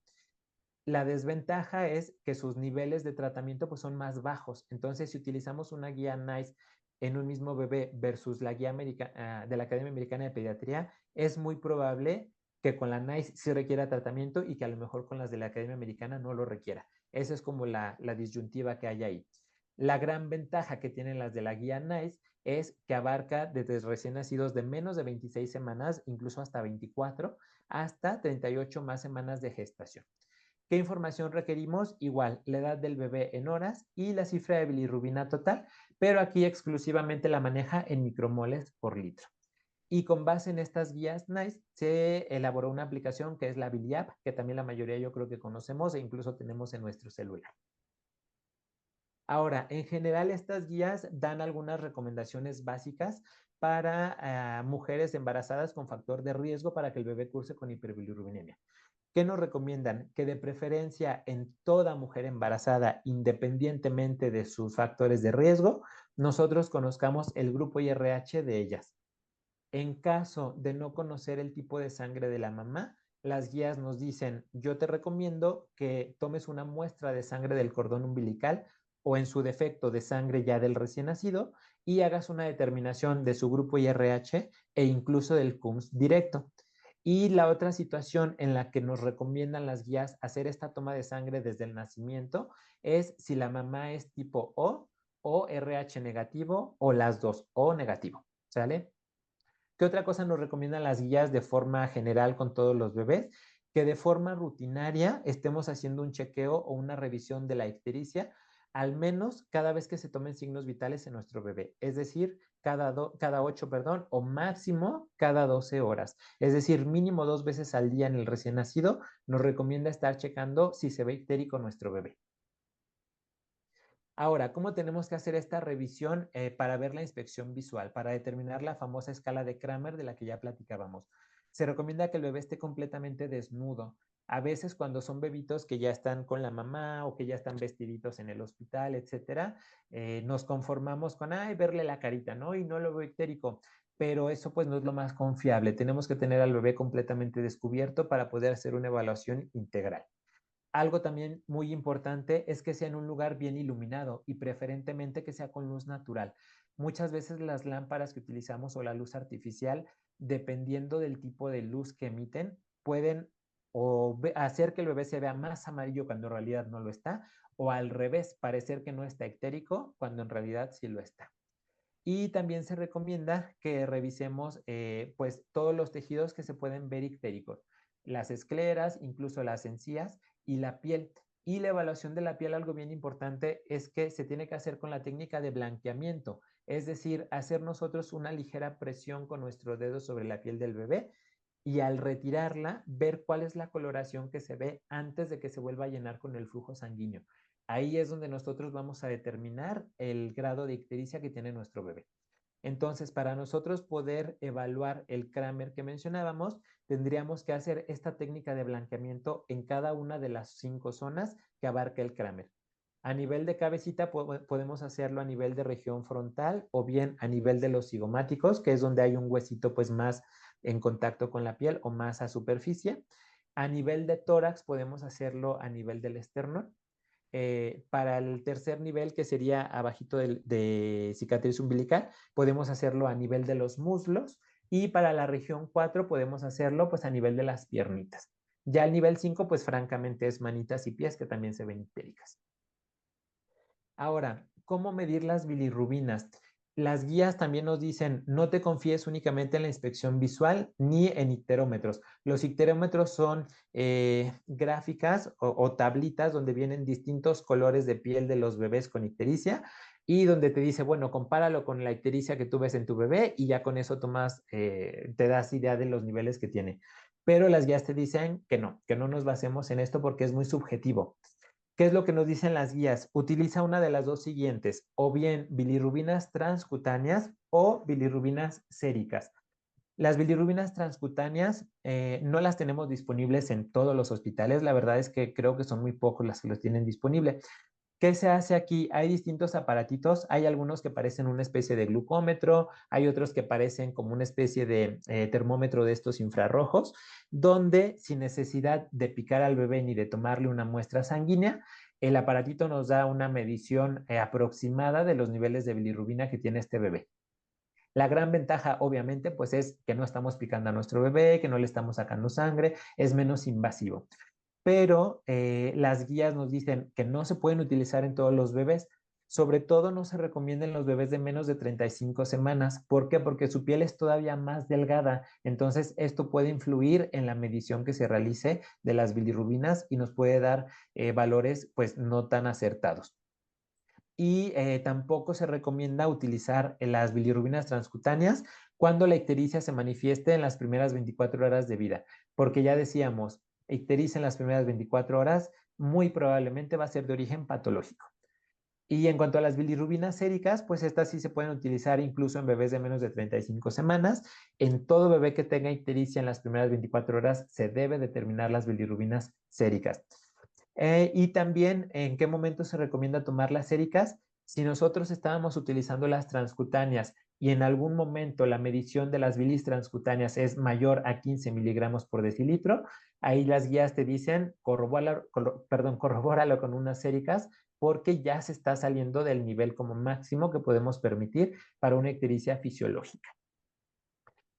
La desventaja es que sus niveles de tratamiento pues, son más bajos. Entonces, si utilizamos una guía NICE en un mismo bebé versus la guía de la Academia Americana de Pediatría, es muy probable que con la NICE sí requiera tratamiento y que a lo mejor con las de la Academia Americana no lo requiera. Esa es como la disyuntiva que hay ahí. La gran ventaja que tienen las de la guía NICE es que abarca desde recién nacidos de menos de 26 semanas, incluso hasta 24, hasta 38 más semanas de gestación. ¿Qué información requerimos? Igual, la edad del bebé en horas y la cifra de bilirrubina total, pero aquí exclusivamente la maneja en micromoles por litro. Y con base en estas guías NICE se elaboró una aplicación que es la BiliApp, que también la mayoría yo creo que conocemos e incluso tenemos en nuestro celular. Ahora, en general estas guías dan algunas recomendaciones básicas para mujeres embarazadas con factor de riesgo para que el bebé curse con hiperbilirrubinemia. ¿Qué nos recomiendan? Que de preferencia en toda mujer embarazada, independientemente de sus factores de riesgo, nosotros conozcamos el grupo IRH de ellas. En caso de no conocer el tipo de sangre de la mamá, las guías nos dicen, yo te recomiendo que tomes una muestra de sangre del cordón umbilical o en su defecto de sangre ya del recién nacido y hagas una determinación de su grupo IRH e incluso del CUMS directo. Y la otra situación en la que nos recomiendan las guías hacer esta toma de sangre desde el nacimiento es si la mamá es tipo O RH negativo o las dos, O negativo, ¿sale? ¿Qué otra cosa nos recomiendan las guías de forma general con todos los bebés? Que de forma rutinaria estemos haciendo un chequeo o una revisión de la ictericia, al menos cada vez que se tomen signos vitales en nuestro bebé. Es decir, cada 8, perdón, o máximo cada 12 horas. Es decir, mínimo 2 veces al día en el recién nacido nos recomienda estar checando si se ve ictérico nuestro bebé. Ahora, ¿cómo tenemos que hacer esta revisión para ver la inspección visual, para determinar la famosa escala de Kramer de la que ya platicábamos? Se recomienda que el bebé esté completamente desnudo. A veces cuando son bebitos que ya están con la mamá o que ya están vestiditos en el hospital, etcétera, nos conformamos con, ay, verle la carita, ¿no? Y no lo veo ictérico. Pero eso pues no es lo más confiable. Tenemos que tener al bebé completamente descubierto para poder hacer una evaluación integral. Algo también muy importante es que sea en un lugar bien iluminado y preferentemente que sea con luz natural. Muchas veces las lámparas que utilizamos o la luz artificial, dependiendo del tipo de luz que emiten, pueden o hacer que el bebé se vea más amarillo cuando en realidad no lo está, o al revés, parecer que no está ictérico cuando en realidad sí lo está. Y también se recomienda que revisemos pues todos los tejidos que se pueden ver ictéricos, las escleras, incluso las encías y la piel. Y la evaluación de la piel, algo bien importante, es que se tiene que hacer con la técnica de blanqueamiento, es decir, hacer nosotros una ligera presión con nuestro dedo sobre la piel del bebé y al retirarla, ver cuál es la coloración que se ve antes de que se vuelva a llenar con el flujo sanguíneo. Ahí es donde nosotros vamos a determinar el grado de ictericia que tiene nuestro bebé. Entonces, para nosotros poder evaluar el Kramer que mencionábamos, tendríamos que hacer esta técnica de blanqueamiento en cada una de las 5 zonas que abarca el Kramer. A nivel de cabecita podemos hacerlo a nivel de región frontal o bien a nivel de los cigomáticos, que es donde hay un huesito pues más en contacto con la piel o más a superficie. A nivel de tórax podemos hacerlo a nivel del esternón. Para el tercer nivel, que sería abajito de cicatriz umbilical, podemos hacerlo a nivel de los muslos, y para la región 4 podemos hacerlo pues a nivel de las piernitas. Ya el nivel 5 pues francamente es manitas y pies, que también se ven ictéricas. Ahora, ¿cómo medir las bilirrubinas? Las guías también nos dicen, no te confíes únicamente en la inspección visual ni en icterómetros. Los icterómetros son gráficas o tablitas donde vienen distintos colores de piel de los bebés con ictericia, y donde te dice, bueno, compáralo con la ictericia que tú ves en tu bebé y ya con eso tomas, te das idea de los niveles que tiene. Pero las guías te dicen que no nos basemos en esto porque es muy subjetivo. ¿Qué es lo que nos dicen las guías? Utiliza una de las dos siguientes, o bien bilirrubinas transcutáneas o bilirrubinas séricas. Las bilirrubinas transcutáneas no las tenemos disponibles en todos los hospitales. La verdad es que creo que son muy pocos las que los tienen disponible. ¿Qué se hace aquí? Hay distintos aparatitos, hay algunos que parecen una especie de glucómetro, hay otros que parecen como una especie de termómetro de estos infrarrojos, donde sin necesidad de picar al bebé ni de tomarle una muestra sanguínea, el aparatito nos da una medición aproximada de los niveles de bilirrubina que tiene este bebé. La gran ventaja, obviamente, pues es que no estamos picando a nuestro bebé, que no le estamos sacando sangre, es menos invasivo. Pero las guías nos dicen que no se pueden utilizar en todos los bebés. Sobre todo no se recomienda en los bebés de menos de 35 semanas. ¿Por qué? Porque su piel es todavía más delgada. Entonces, esto puede influir en la medición que se realice de las bilirrubinas y nos puede dar valores pues no tan acertados. Y tampoco se recomienda utilizar las bilirrubinas transcutáneas cuando la ictericia se manifieste en las primeras 24 horas de vida, porque ya decíamos, ictericia en las primeras 24 horas muy probablemente va a ser de origen patológico. Y en cuanto a las bilirrubinas séricas, pues estas sí se pueden utilizar incluso en bebés de menos de 35 semanas. En todo bebé que tenga ictericia en las primeras 24 horas se debe determinar las bilirrubinas séricas. Y también en qué momento se recomienda tomar las séricas. Si nosotros estábamos utilizando las transcutáneas y en algún momento la medición de las bilis transcutáneas es mayor a 15 miligramos por decilitro, ahí las guías te dicen corrobóralo con unas séricas, porque ya se está saliendo del nivel como máximo que podemos permitir para una ictericia fisiológica.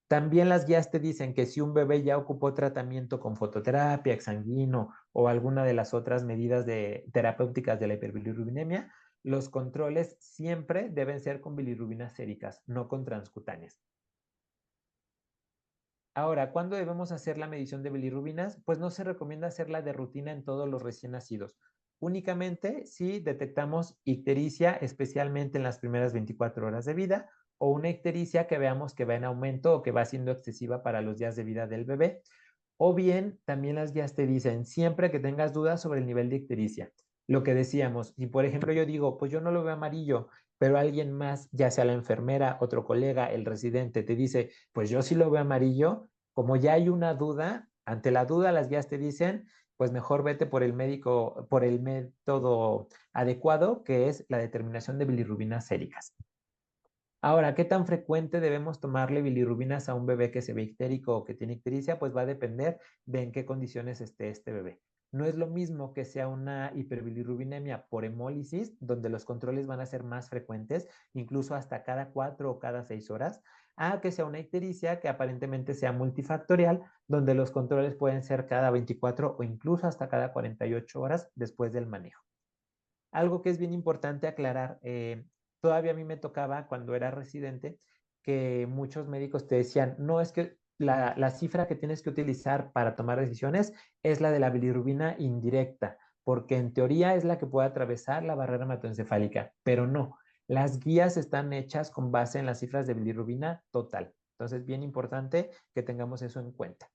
También las guías te dicen que si un bebé ya ocupó tratamiento con fototerapia, exsanguino o alguna de las otras medidas terapéuticas de la hiperbilirrubinemia, los controles siempre deben ser con bilirrubinas séricas, no con transcutáneas. Ahora, ¿cuándo debemos hacer la medición de bilirrubinas? Pues no se recomienda hacerla de rutina en todos los recién nacidos. Únicamente si detectamos ictericia, especialmente en las primeras 24 horas de vida, o una ictericia que veamos que va en aumento o que va siendo excesiva para los días de vida del bebé. O bien, también las guías te dicen, siempre que tengas dudas sobre el nivel de ictericia. Lo que decíamos, si por ejemplo yo digo, pues yo no lo veo amarillo, pero alguien más, ya sea la enfermera, otro colega, el residente, te dice, pues yo sí lo veo amarillo, como ya hay una duda, ante la duda las guías te dicen, pues mejor vete por el médico, por el método adecuado, que es la determinación de bilirrubinas séricas. Ahora, ¿qué tan frecuente debemos tomarle bilirrubinas a un bebé que se ve ictérico o que tiene ictericia? Pues va a depender de en qué condiciones esté este bebé. No es lo mismo que sea una hiperbilirrubinemia por hemólisis, donde los controles van a ser más frecuentes, incluso hasta cada 4 o cada 6 horas, a que sea una ictericia que aparentemente sea multifactorial, donde los controles pueden ser cada 24 o incluso hasta cada 48 horas después del manejo. Algo que es bien importante aclarar, todavía a mí me tocaba cuando era residente que muchos médicos te decían, no, es que la cifra que tienes que utilizar para tomar decisiones es la de la bilirrubina indirecta, porque en teoría es la que puede atravesar la barrera hematoencefálica, pero no, las guías están hechas con base en las cifras de bilirrubina total. Entonces, bien importante que tengamos eso en cuenta.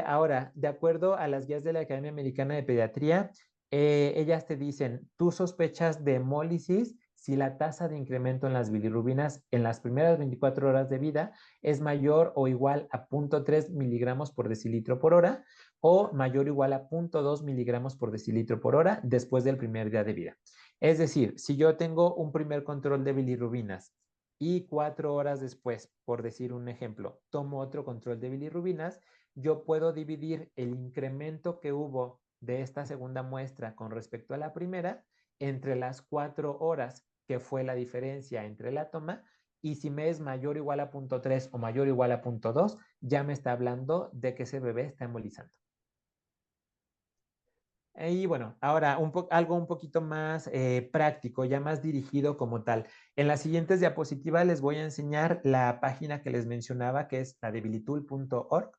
Ahora, de acuerdo a las guías de la Academia Americana de Pediatría, ellas te dicen, tú sospechas de hemólisis si la tasa de incremento en las bilirrubinas en las primeras 24 horas de vida es mayor o igual a 0.3 miligramos por decilitro por hora o mayor o igual a 0.2 miligramos por decilitro por hora después del primer día de vida. Es decir, si yo tengo un primer control de bilirrubinas y 4 horas después, por decir un ejemplo, tomo otro control de bilirrubinas, yo puedo dividir el incremento que hubo de esta segunda muestra con respecto a la primera entre las 4 horas, que fue la diferencia entre la toma, y si me es mayor o igual a 0.3 o mayor o igual a 0.2, ya me está hablando de que ese bebé está embolizando. Y bueno, ahora algo un poquito más práctico, ya más dirigido como tal. En las siguientes diapositivas les voy a enseñar la página que les mencionaba, que es la de bilitool.org,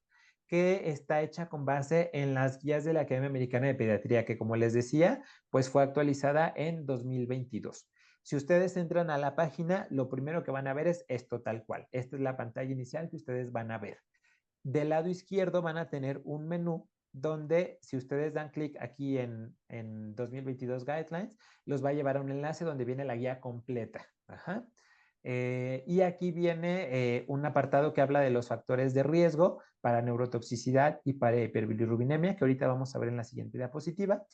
que está hecha con base en las guías de la Academia Americana de Pediatría, que como les decía, pues fue actualizada en 2022. Si ustedes entran a la página, lo primero que van a ver es esto tal cual. Esta es la pantalla inicial que ustedes van a ver. Del lado izquierdo van a tener un menú donde si ustedes dan clic aquí en 2022 Guidelines, los va a llevar a un enlace donde viene la guía completa. Ajá. Y aquí viene un apartado que habla de los factores de riesgo para neurotoxicidad y para hiperbilirrubinemia, que ahorita vamos a ver en la siguiente diapositiva.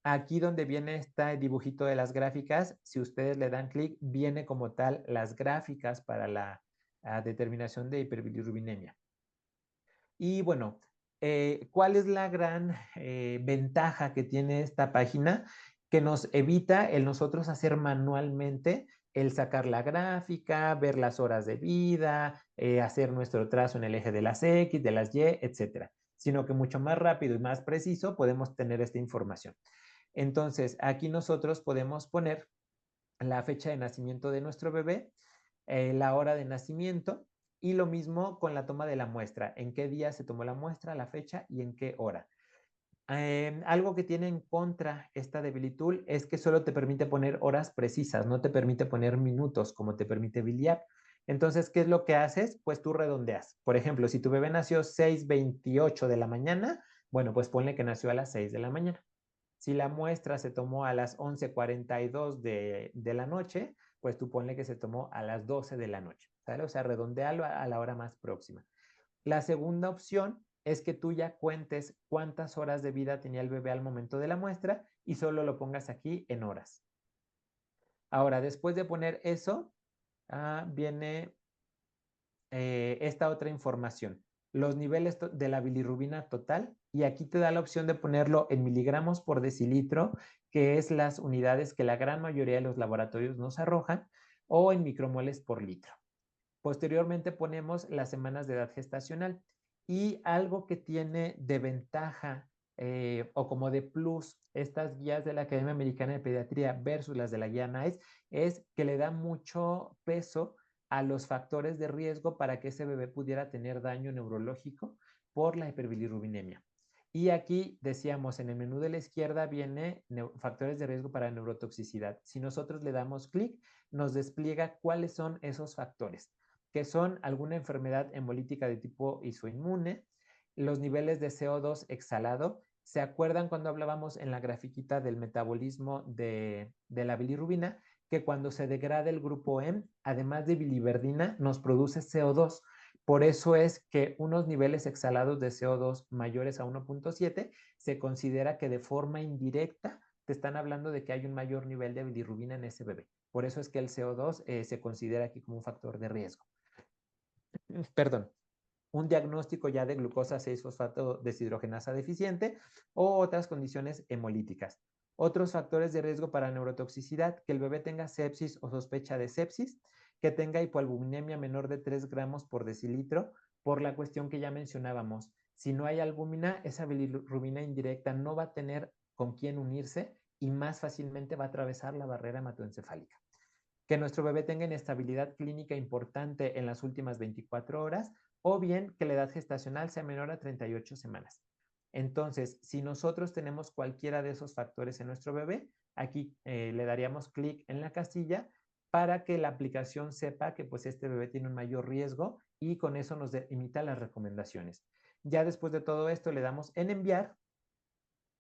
Aquí donde viene este dibujito de las gráficas, si ustedes le dan clic, viene como tal las gráficas para la determinación de hiperbilirrubinemia. Y bueno, ¿cuál es la gran ventaja que tiene esta página? Que nos evita el nosotros hacer manualmente el sacar la gráfica, ver las horas de vida, hacer nuestro trazo en el eje de las X, de las Y, etcétera. Sino que mucho más rápido y más preciso podemos tener esta información. Entonces, aquí nosotros podemos poner la fecha de nacimiento de nuestro bebé, la hora de nacimiento y lo mismo con la toma de la muestra, en qué día se tomó la muestra, la fecha y en qué hora. Algo que tiene en contra esta de Bilitool es que solo te permite poner horas precisas, no te permite poner minutos como te permite Biliap. Entonces, ¿qué es lo que haces? Pues tú redondeas. Por ejemplo, si tu bebé nació 6:28 de la mañana, bueno, pues ponle que nació a las 6 de la mañana. Si la muestra se tomó a las 11:42 de la noche, pues tú ponle que se tomó a las 12 de la noche, ¿sale? O sea, redondealo a la hora más próxima. La segunda opción es que tú ya cuentes cuántas horas de vida tenía el bebé al momento de la muestra y solo lo pongas aquí en horas. Ahora, después de poner eso, viene esta otra información, los niveles de la bilirrubina total, y aquí te da la opción de ponerlo en miligramos por decilitro, que es las unidades que la gran mayoría de los laboratorios nos arrojan, o en micromoles por litro. Posteriormente ponemos las semanas de edad gestacional, y algo que tiene de ventaja o como de plus estas guías de la Academia Americana de Pediatría versus las de la guía NICE es que le da mucho peso a los factores de riesgo para que ese bebé pudiera tener daño neurológico por la hiperbilirrubinemia. Y aquí decíamos, en el menú de la izquierda viene factores de riesgo para neurotoxicidad. Si nosotros le damos clic, nos despliega cuáles son esos factores, que son alguna enfermedad hemolítica de tipo isoinmune, los niveles de CO2 exhalado. ¿Se acuerdan cuando hablábamos en la grafiquita del metabolismo de la bilirrubina? Que cuando se degrada el grupo M, además de biliverdina, nos produce CO2. Por eso es que unos niveles exhalados de CO2 mayores a 1.7 se considera que de forma indirecta te están hablando de que hay un mayor nivel de bilirrubina en ese bebé. Por eso es que el CO2 se considera aquí como un factor de riesgo. Perdón, un diagnóstico ya de glucosa 6-fosfato deshidrogenasa deficiente o otras condiciones hemolíticas. Otros factores de riesgo para neurotoxicidad, que el bebé tenga sepsis o sospecha de sepsis, que tenga hipoalbuminemia menor de 3 gramos por decilitro, por la cuestión que ya mencionábamos. Si no hay albúmina, esa bilirrubina indirecta no va a tener con quién unirse y más fácilmente va a atravesar la barrera hematoencefálica. Que nuestro bebé tenga inestabilidad clínica importante en las últimas 24 horas o bien que la edad gestacional sea menor a 38 semanas. Entonces, si nosotros tenemos cualquiera de esos factores en nuestro bebé, aquí le daríamos clic en la casilla para que la aplicación sepa que pues este bebé tiene un mayor riesgo y con eso nos imita las recomendaciones. Ya después de todo esto le damos en enviar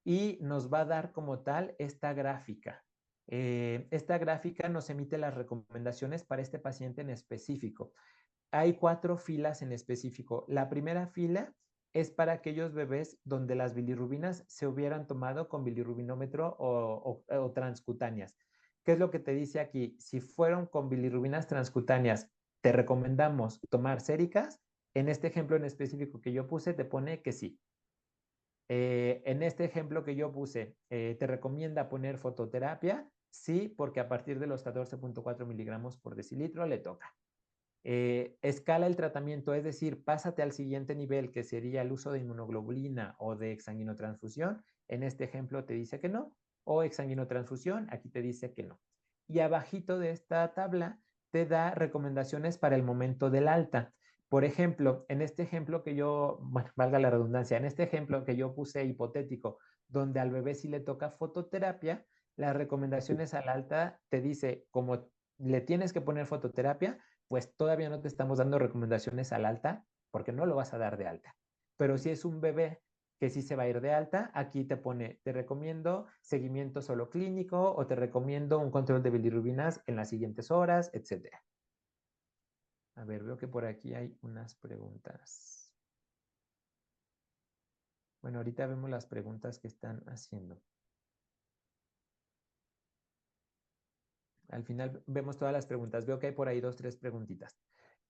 y nos va a dar como tal esta gráfica. Esta gráfica nos emite las recomendaciones para este paciente en específico. Hay 4 filas en específico. La primera fila es para aquellos bebés donde las bilirrubinas se hubieran tomado con bilirrubinómetro o transcutáneas. ¿Qué es lo que te dice aquí? Si fueron con bilirrubinas transcutáneas, te recomendamos tomar séricas. En este ejemplo en específico que yo puse, te pone que sí. En este ejemplo que yo puse, ¿te recomienda poner fototerapia? Sí, porque a partir de los 14.4 miligramos por decilitro le toca. Escala el tratamiento, es decir, pásate al siguiente nivel, que sería el uso de inmunoglobulina o de exsanguinotransfusión. En este ejemplo te dice que no, o exsanguinotransfusión, aquí te dice que no. Y abajito de esta tabla te da recomendaciones para el momento del alta. Por ejemplo, en este ejemplo que yo, bueno, valga la redundancia, en este ejemplo que yo puse hipotético, donde al bebé sí le toca fototerapia, las recomendaciones al alta te dice, como le tienes que poner fototerapia, pues todavía no te estamos dando recomendaciones al alta porque no lo vas a dar de alta. Pero si es un bebé que sí se va a ir de alta, aquí te pone, te recomiendo seguimiento solo clínico o te recomiendo un control de bilirrubinas en las siguientes horas, etcétera. A ver, veo que por aquí hay unas preguntas. Bueno, ahorita vemos las preguntas que están haciendo. Al final vemos todas las preguntas. Veo que hay por ahí 2, 3 preguntitas.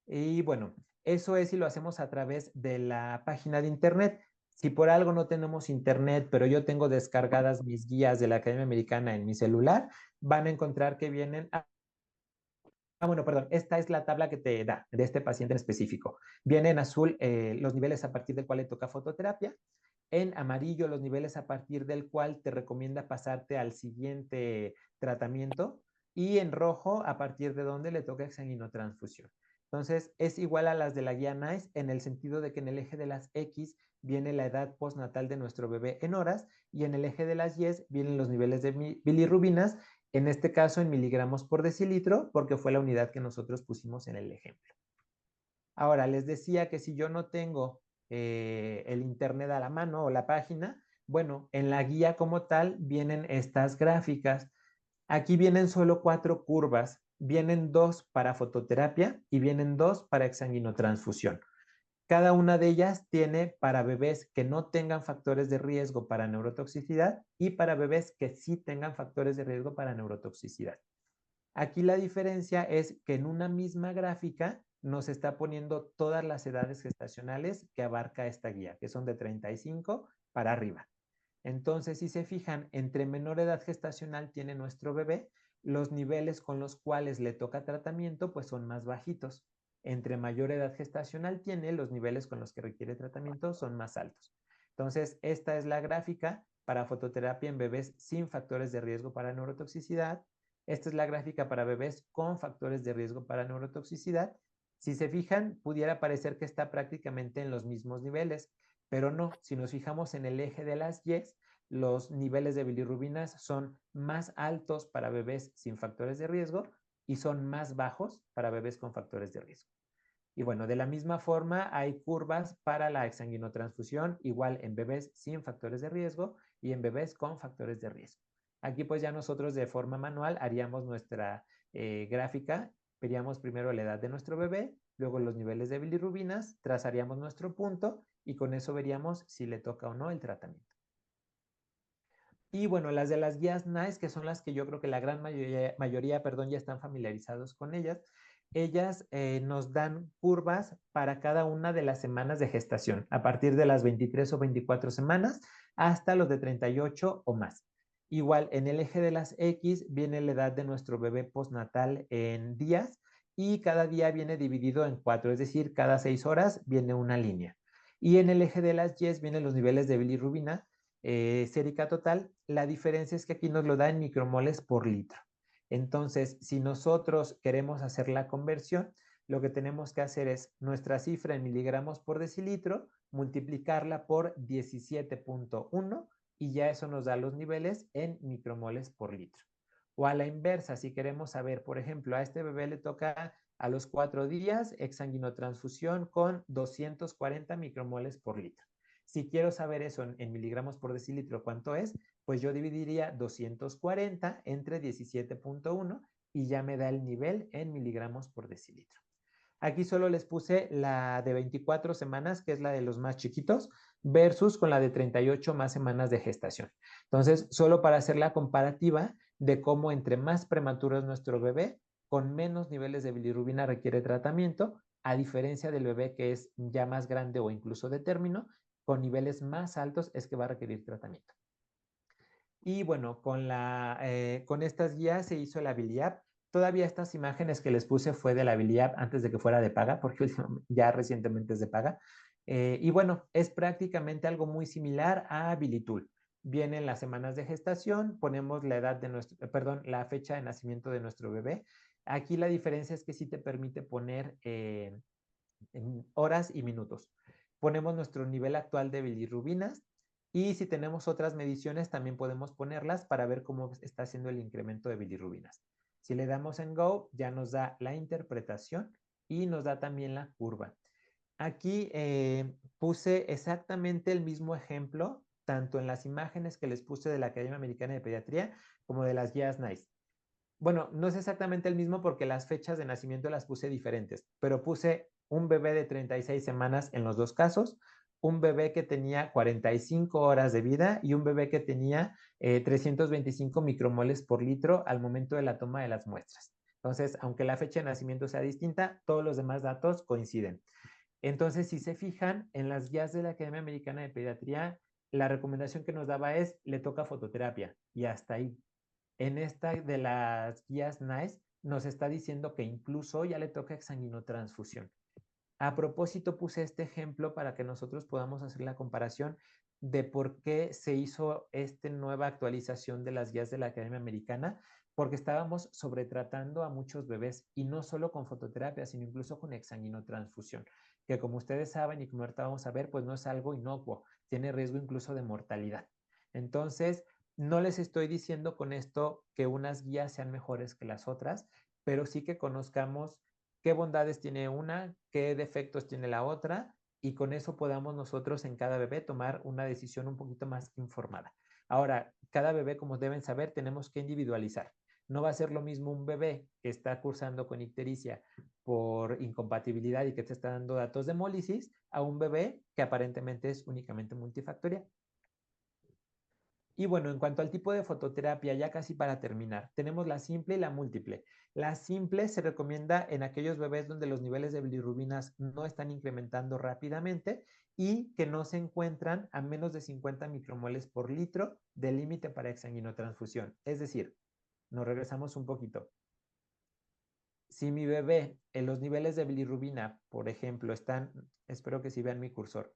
Y bueno, eso es si lo hacemos a través de la página de internet. Si por algo no tenemos internet, pero yo tengo descargadas mis guías de la Academia Americana en mi celular, van a encontrar que vienen... bueno, perdón, esta es la tabla que te da de este paciente en específico. Viene en azul los niveles a partir del cual le toca fototerapia, en amarillo los niveles a partir del cual te recomienda pasarte al siguiente tratamiento y en rojo a partir de donde le toca exsanguinotransfusión. Entonces, es igual a las de la guía NICE en el sentido de que en el eje de las X viene la edad postnatal de nuestro bebé en horas y en el eje de las Y vienen los niveles de bilirrubinas, en este caso en miligramos por decilitro, porque fue la unidad que nosotros pusimos en el ejemplo. Ahora, les decía que si yo no tengo el internet a la mano o la página, bueno, en la guía como tal vienen estas gráficas. Aquí vienen solo 4 curvas, vienen 2 para fototerapia y vienen 2 para exsanguinotransfusión. Cada una de ellas tiene para bebés que no tengan factores de riesgo para neurotoxicidad y para bebés que sí tengan factores de riesgo para neurotoxicidad. Aquí la diferencia es que en una misma gráfica nos está poniendo todas las edades gestacionales que abarca esta guía, que son de 35 para arriba. Entonces, si se fijan, entre menor edad gestacional tiene nuestro bebé, los niveles con los cuales le toca tratamiento pues son más bajitos. Entre mayor edad gestacional tiene, los niveles con los que requiere tratamiento son más altos. Entonces, esta es la gráfica para fototerapia en bebés sin factores de riesgo para neurotoxicidad. Esta es la gráfica para bebés con factores de riesgo para neurotoxicidad. Si se fijan, pudiera parecer que está prácticamente en los mismos niveles, pero no. Si nos fijamos en el eje de las Y, los niveles de bilirrubinas son más altos para bebés sin factores de riesgo y son más bajos para bebés con factores de riesgo. Y bueno, de la misma forma hay curvas para la exsanguinotransfusión, igual en bebés sin factores de riesgo y en bebés con factores de riesgo. Aquí pues ya nosotros de forma manual haríamos nuestra gráfica, veríamos primero la edad de nuestro bebé, luego los niveles de bilirrubinas, trazaríamos nuestro punto y con eso veríamos si le toca o no el tratamiento. Y bueno, las de las guías NICE, que son las que yo creo que la gran mayoría ya están familiarizados con ellas, ellas nos dan curvas para cada una de las semanas de gestación, a partir de las 23 o 24 semanas hasta los de 38 o más. Igual, en el eje de las X viene la edad de nuestro bebé postnatal en días y cada día viene dividido en 4, es decir, cada 6 horas viene una línea. Y en el eje de las Y vienen los niveles de bilirrubina sérica total. La diferencia es que aquí nos lo da en micromoles por litro. Entonces, si nosotros queremos hacer la conversión, lo que tenemos que hacer es nuestra cifra en miligramos por decilitro, multiplicarla por 17.1 y ya eso nos da los niveles en micromoles por litro. O a la inversa, si queremos saber, por ejemplo, a este bebé le toca a los 4 días exsanguinotransfusión con 240 micromoles por litro. Si quiero saber eso en miligramos por decilitro, ¿cuánto es? Pues yo dividiría 240 entre 17.1 y ya me da el nivel en miligramos por decilitro. Aquí solo les puse la de 24 semanas, que es la de los más chiquitos, versus con la de 38 más semanas de gestación. Entonces, solo para hacer la comparativa de cómo entre más prematuro es nuestro bebé, con menos niveles de bilirrubina requiere tratamiento, a diferencia del bebé que es ya más grande o incluso de término, con niveles más altos es que va a requerir tratamiento. Y bueno, con estas guías se hizo la Biliap. Todavía estas imágenes que les puse fue de la Biliap antes de que fuera de paga, porque ya recientemente es de paga. Y bueno, es prácticamente algo muy similar a Bilitul. Vienen las semanas de gestación, ponemos la edad de la fecha de nacimiento de nuestro bebé. Aquí la diferencia es que sí te permite poner en horas y minutos. Ponemos nuestro nivel actual de bilirrubinas y si tenemos otras mediciones también podemos ponerlas para ver cómo está haciendo el incremento de bilirrubinas. Si le damos en Go, ya nos da la interpretación y nos da también la curva. Aquí puse exactamente el mismo ejemplo, tanto en las imágenes que les puse de la Academia Americana de Pediatría como de las guías NICE. Bueno, no es exactamente el mismo porque las fechas de nacimiento las puse diferentes, pero puse un bebé de 36 semanas en los dos casos, un bebé que tenía 45 horas de vida y un bebé que tenía 325 micromoles por litro al momento de la toma de las muestras. Entonces, aunque la fecha de nacimiento sea distinta, todos los demás datos coinciden. Entonces, si se fijan, en las guías de la Academia Americana de Pediatría, la recomendación que nos daba es, le toca fototerapia y hasta ahí. En esta de las guías NICE nos está diciendo que incluso ya le toca exsanguinotransfusión. A propósito, puse este ejemplo para que nosotros podamos hacer la comparación de por qué se hizo esta nueva actualización de las guías de la Academia Americana, porque estábamos sobretratando a muchos bebés y no solo con fototerapia, sino incluso con exsanguinotransfusión, que como ustedes saben y como ahorita vamos a ver, pues no es algo inocuo, tiene riesgo incluso de mortalidad. Entonces, no les estoy diciendo con esto que unas guías sean mejores que las otras, pero sí que conozcamos qué bondades tiene una, qué defectos tiene la otra, y con eso podamos nosotros en cada bebé tomar una decisión un poquito más informada. Ahora, cada bebé, como deben saber, tenemos que individualizar. No va a ser lo mismo un bebé que está cursando con ictericia por incompatibilidad y que te está dando datos de hemólisis a un bebé que aparentemente es únicamente multifactorial. Y bueno, en cuanto al tipo de fototerapia, ya casi para terminar, tenemos la simple y la múltiple. La simple se recomienda en aquellos bebés donde los niveles de bilirrubinas no están incrementando rápidamente y que no se encuentran a menos de 50 micromoles por litro del límite para exsanguinotransfusión. Es decir, nos regresamos un poquito. Si mi bebé en los niveles de bilirrubina, por ejemplo, están, espero que sí vean mi cursor,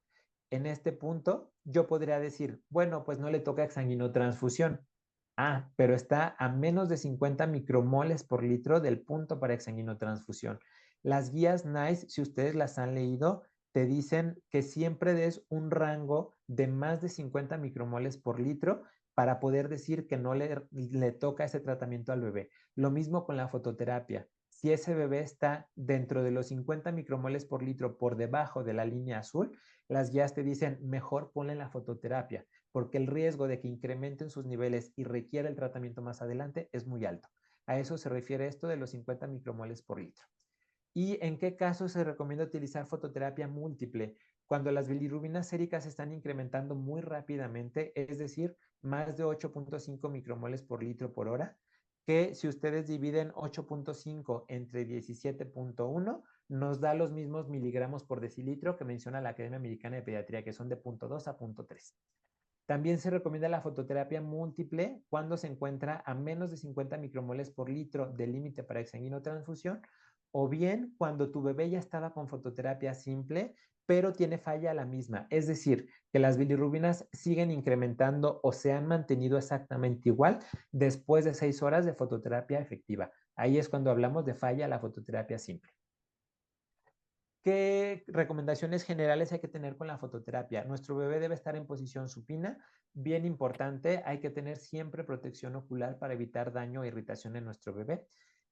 en este punto, yo podría decir, bueno, pues no le toca exsanguinotransfusión. Ah, pero está a menos de 50 micromoles por litro del punto para exsanguinotransfusión. Las guías NICE, si ustedes las han leído, te dicen que siempre des un rango de más de 50 micromoles por litro para poder decir que no le toca ese tratamiento al bebé. Lo mismo con la fototerapia. Si ese bebé está dentro de los 50 micromoles por litro por debajo de la línea azul, las guías te dicen mejor ponle la fototerapia, porque el riesgo de que incrementen sus niveles y requiera el tratamiento más adelante es muy alto. A eso se refiere esto de los 50 micromoles por litro. ¿Y en qué caso se recomienda utilizar fototerapia múltiple? Cuando las bilirrubinas séricas están incrementando muy rápidamente, es decir, más de 8.5 micromoles por litro por hora, que si ustedes dividen 8.5 entre 17.1, nos da los mismos miligramos por decilitro que menciona la Academia Americana de Pediatría, que son de 0.2 a 0.3. También se recomienda la fototerapia múltiple cuando se encuentra a menos de 50 micromoles por litro del límite para exsanguinotransfusión, o bien cuando tu bebé ya estaba con fototerapia simple, pero tiene falla la misma. Es decir, que las bilirrubinas siguen incrementando o se han mantenido exactamente igual después de 6 horas de fototerapia efectiva. Ahí es cuando hablamos de falla a la fototerapia simple. ¿Qué recomendaciones generales hay que tener con la fototerapia? Nuestro bebé debe estar en posición supina. Bien importante, hay que tener siempre protección ocular para evitar daño o irritación en nuestro bebé.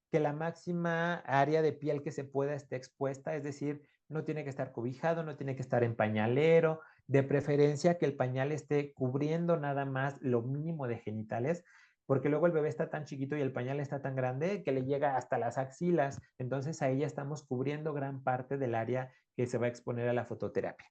Que la máxima área de piel que se pueda esté expuesta, es decir, No tiene que estar cobijado, no tiene que estar en pañalero, de preferencia que el pañal esté cubriendo nada más lo mínimo de genitales, porque luego el bebé está tan chiquito y el pañal está tan grande que le llega hasta las axilas. Entonces ahí ya estamos cubriendo gran parte del área que se va a exponer a la fototerapia.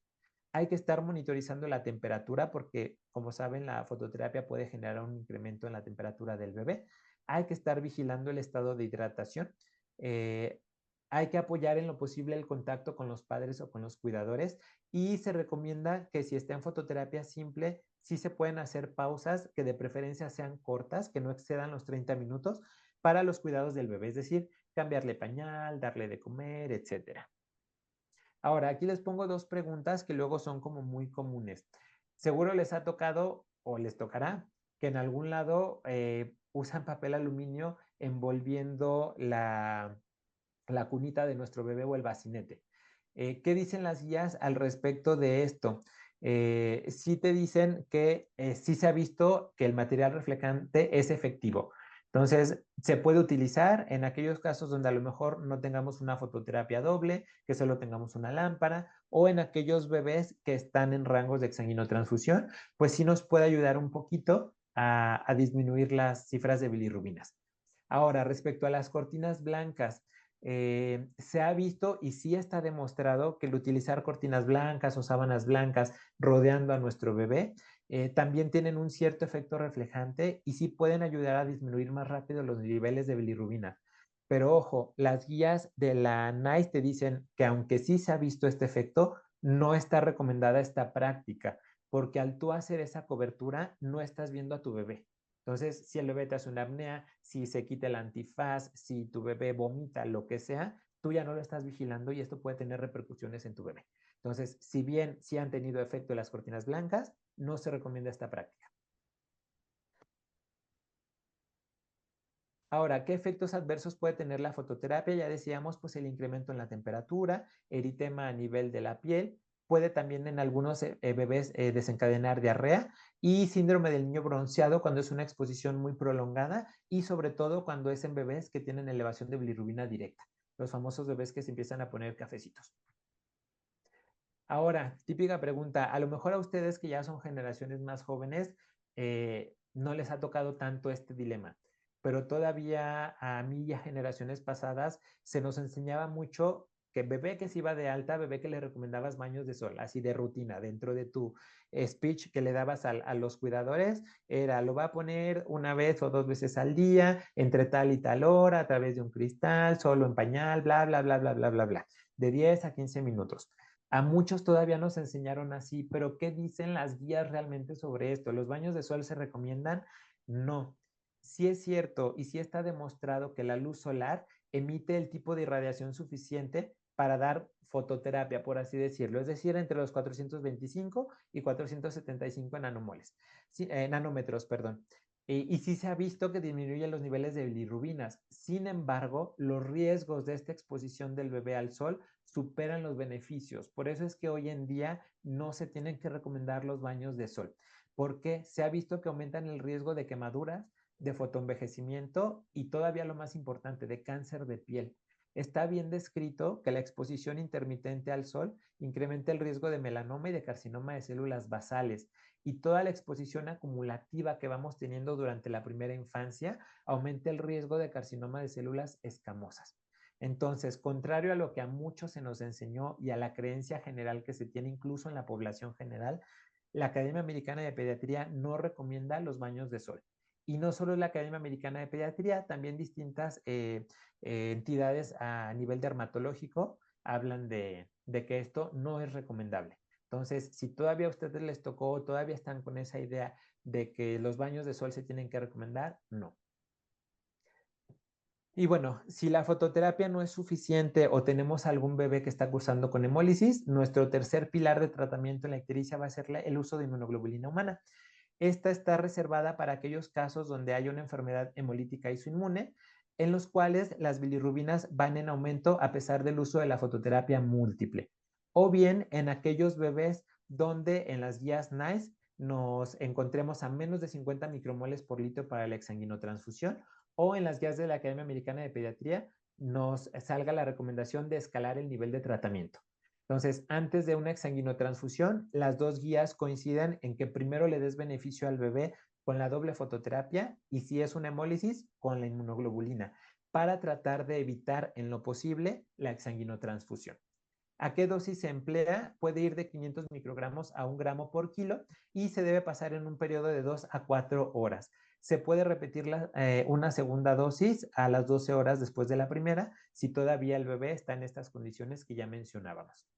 Hay que estar monitorizando la temperatura porque, como saben, la fototerapia puede generar un incremento en la temperatura del bebé. Hay que estar vigilando el estado de hidratación. Eh, Hay que apoyar en lo posible el contacto con los padres o con los cuidadores y se recomienda que si está en fototerapia simple, sí se pueden hacer pausas que de preferencia sean cortas, que no excedan los 30 minutos para los cuidados del bebé, es decir, cambiarle pañal, darle de comer, etcétera. Ahora, aquí les pongo dos preguntas que luego son como muy comunes. Seguro les ha tocado o les tocará que en algún lado usan papel aluminio envolviendo la cunita de nuestro bebé o el bacinete. ¿Qué dicen las guías al respecto de esto? Sí te dicen que sí se ha visto que el material reflectante es efectivo. Entonces, se puede utilizar en aquellos casos donde a lo mejor no tengamos una fototerapia doble, que solo tengamos una lámpara, o en aquellos bebés que están en rangos de exsanguinotransfusión, pues sí nos puede ayudar un poquito a disminuir las cifras de bilirrubinas. Ahora, respecto a las cortinas blancas, se ha visto y sí está demostrado que el utilizar cortinas blancas o sábanas blancas rodeando a nuestro bebé también tienen un cierto efecto reflejante y sí pueden ayudar a disminuir más rápido los niveles de bilirrubina. Pero ojo, las guías de la NICE te dicen que aunque sí se ha visto este efecto, no está recomendada esta práctica, porque al tú hacer esa cobertura no estás viendo a tu bebé. Entonces, si el bebé te hace una apnea, si se quita el antifaz, si tu bebé vomita, lo que sea, tú ya no lo estás vigilando y esto puede tener repercusiones en tu bebé. Entonces, si bien sí han tenido efecto las cortinas blancas, no se recomienda esta práctica. Ahora, ¿qué efectos adversos puede tener la fototerapia? Ya decíamos, pues el incremento en la temperatura, eritema a nivel de la piel, puede también en algunos bebés desencadenar diarrea y síndrome del niño bronceado cuando es una exposición muy prolongada y sobre todo cuando es en bebés que tienen elevación de bilirrubina directa, los famosos bebés que se empiezan a poner cafecitos. Ahora, típica pregunta, a lo mejor a ustedes que ya son generaciones más jóvenes, no les ha tocado tanto este dilema, pero todavía a mí y a generaciones pasadas se nos enseñaba mucho que bebé que se iba de alta, bebé que le recomendabas baños de sol, así de rutina, dentro de tu speech que le dabas a los cuidadores, era, lo va a poner una vez o dos veces al día, entre tal y tal hora, a través de un cristal, solo en pañal, bla, bla, bla, bla, bla, bla, bla, de 10 a 15 minutos. A muchos todavía nos enseñaron así, pero ¿qué dicen las guías realmente sobre esto? ¿Los baños de sol se recomiendan? No. Sí es cierto y sí está demostrado que la luz solar emite el tipo de irradiación suficiente para dar fototerapia, por así decirlo, es decir, entre los 425 y 475 nanomoles, sí, nanómetros, perdón. Y sí se ha visto que disminuye los niveles de bilirrubinas. Sin embargo, los riesgos de esta exposición del bebé al sol superan los beneficios. Por eso es que hoy en día no se tienen que recomendar los baños de sol, porque se ha visto que aumentan el riesgo de quemaduras, de fotoenvejecimiento y todavía lo más importante, de cáncer de piel. Está bien descrito que la exposición intermitente al sol incrementa el riesgo de melanoma y de carcinoma de células basales y toda la exposición acumulativa que vamos teniendo durante la primera infancia aumenta el riesgo de carcinoma de células escamosas. Entonces, contrario a lo que a muchos se nos enseñó y a la creencia general que se tiene incluso en la población general, la Academia Americana de Pediatría no recomienda los baños de sol. Y no solo la Academia Americana de Pediatría, también distintas entidades a nivel dermatológico hablan de que esto no es recomendable. Entonces, si todavía a ustedes les tocó, todavía están con esa idea de que los baños de sol se tienen que recomendar, no. Y bueno, si la fototerapia no es suficiente o tenemos algún bebé que está cursando con hemólisis, nuestro tercer pilar de tratamiento en la ictericia va a ser el uso de inmunoglobulina humana. Esta está reservada para aquellos casos donde hay una enfermedad hemolítica isoinmune, en los cuales las bilirrubinas van en aumento a pesar del uso de la fototerapia múltiple. O bien en aquellos bebés donde en las guías NICE nos encontremos a menos de 50 micromoles por litro para la exsanguinotransfusión o en las guías de la Academia Americana de Pediatría nos salga la recomendación de escalar el nivel de tratamiento. Entonces, antes de una exsanguinotransfusión, las dos guías coinciden en que primero le des beneficio al bebé con la doble fototerapia y si es una hemólisis, con la inmunoglobulina, para tratar de evitar en lo posible la exsanguinotransfusión. ¿A qué dosis se emplea? Puede ir de 500 microgramos a 1 gramo por kilo y se debe pasar en un periodo de 2 a 4 horas. Se puede repetir una segunda dosis a las 12 horas después de la primera si todavía el bebé está en estas condiciones que ya mencionábamos.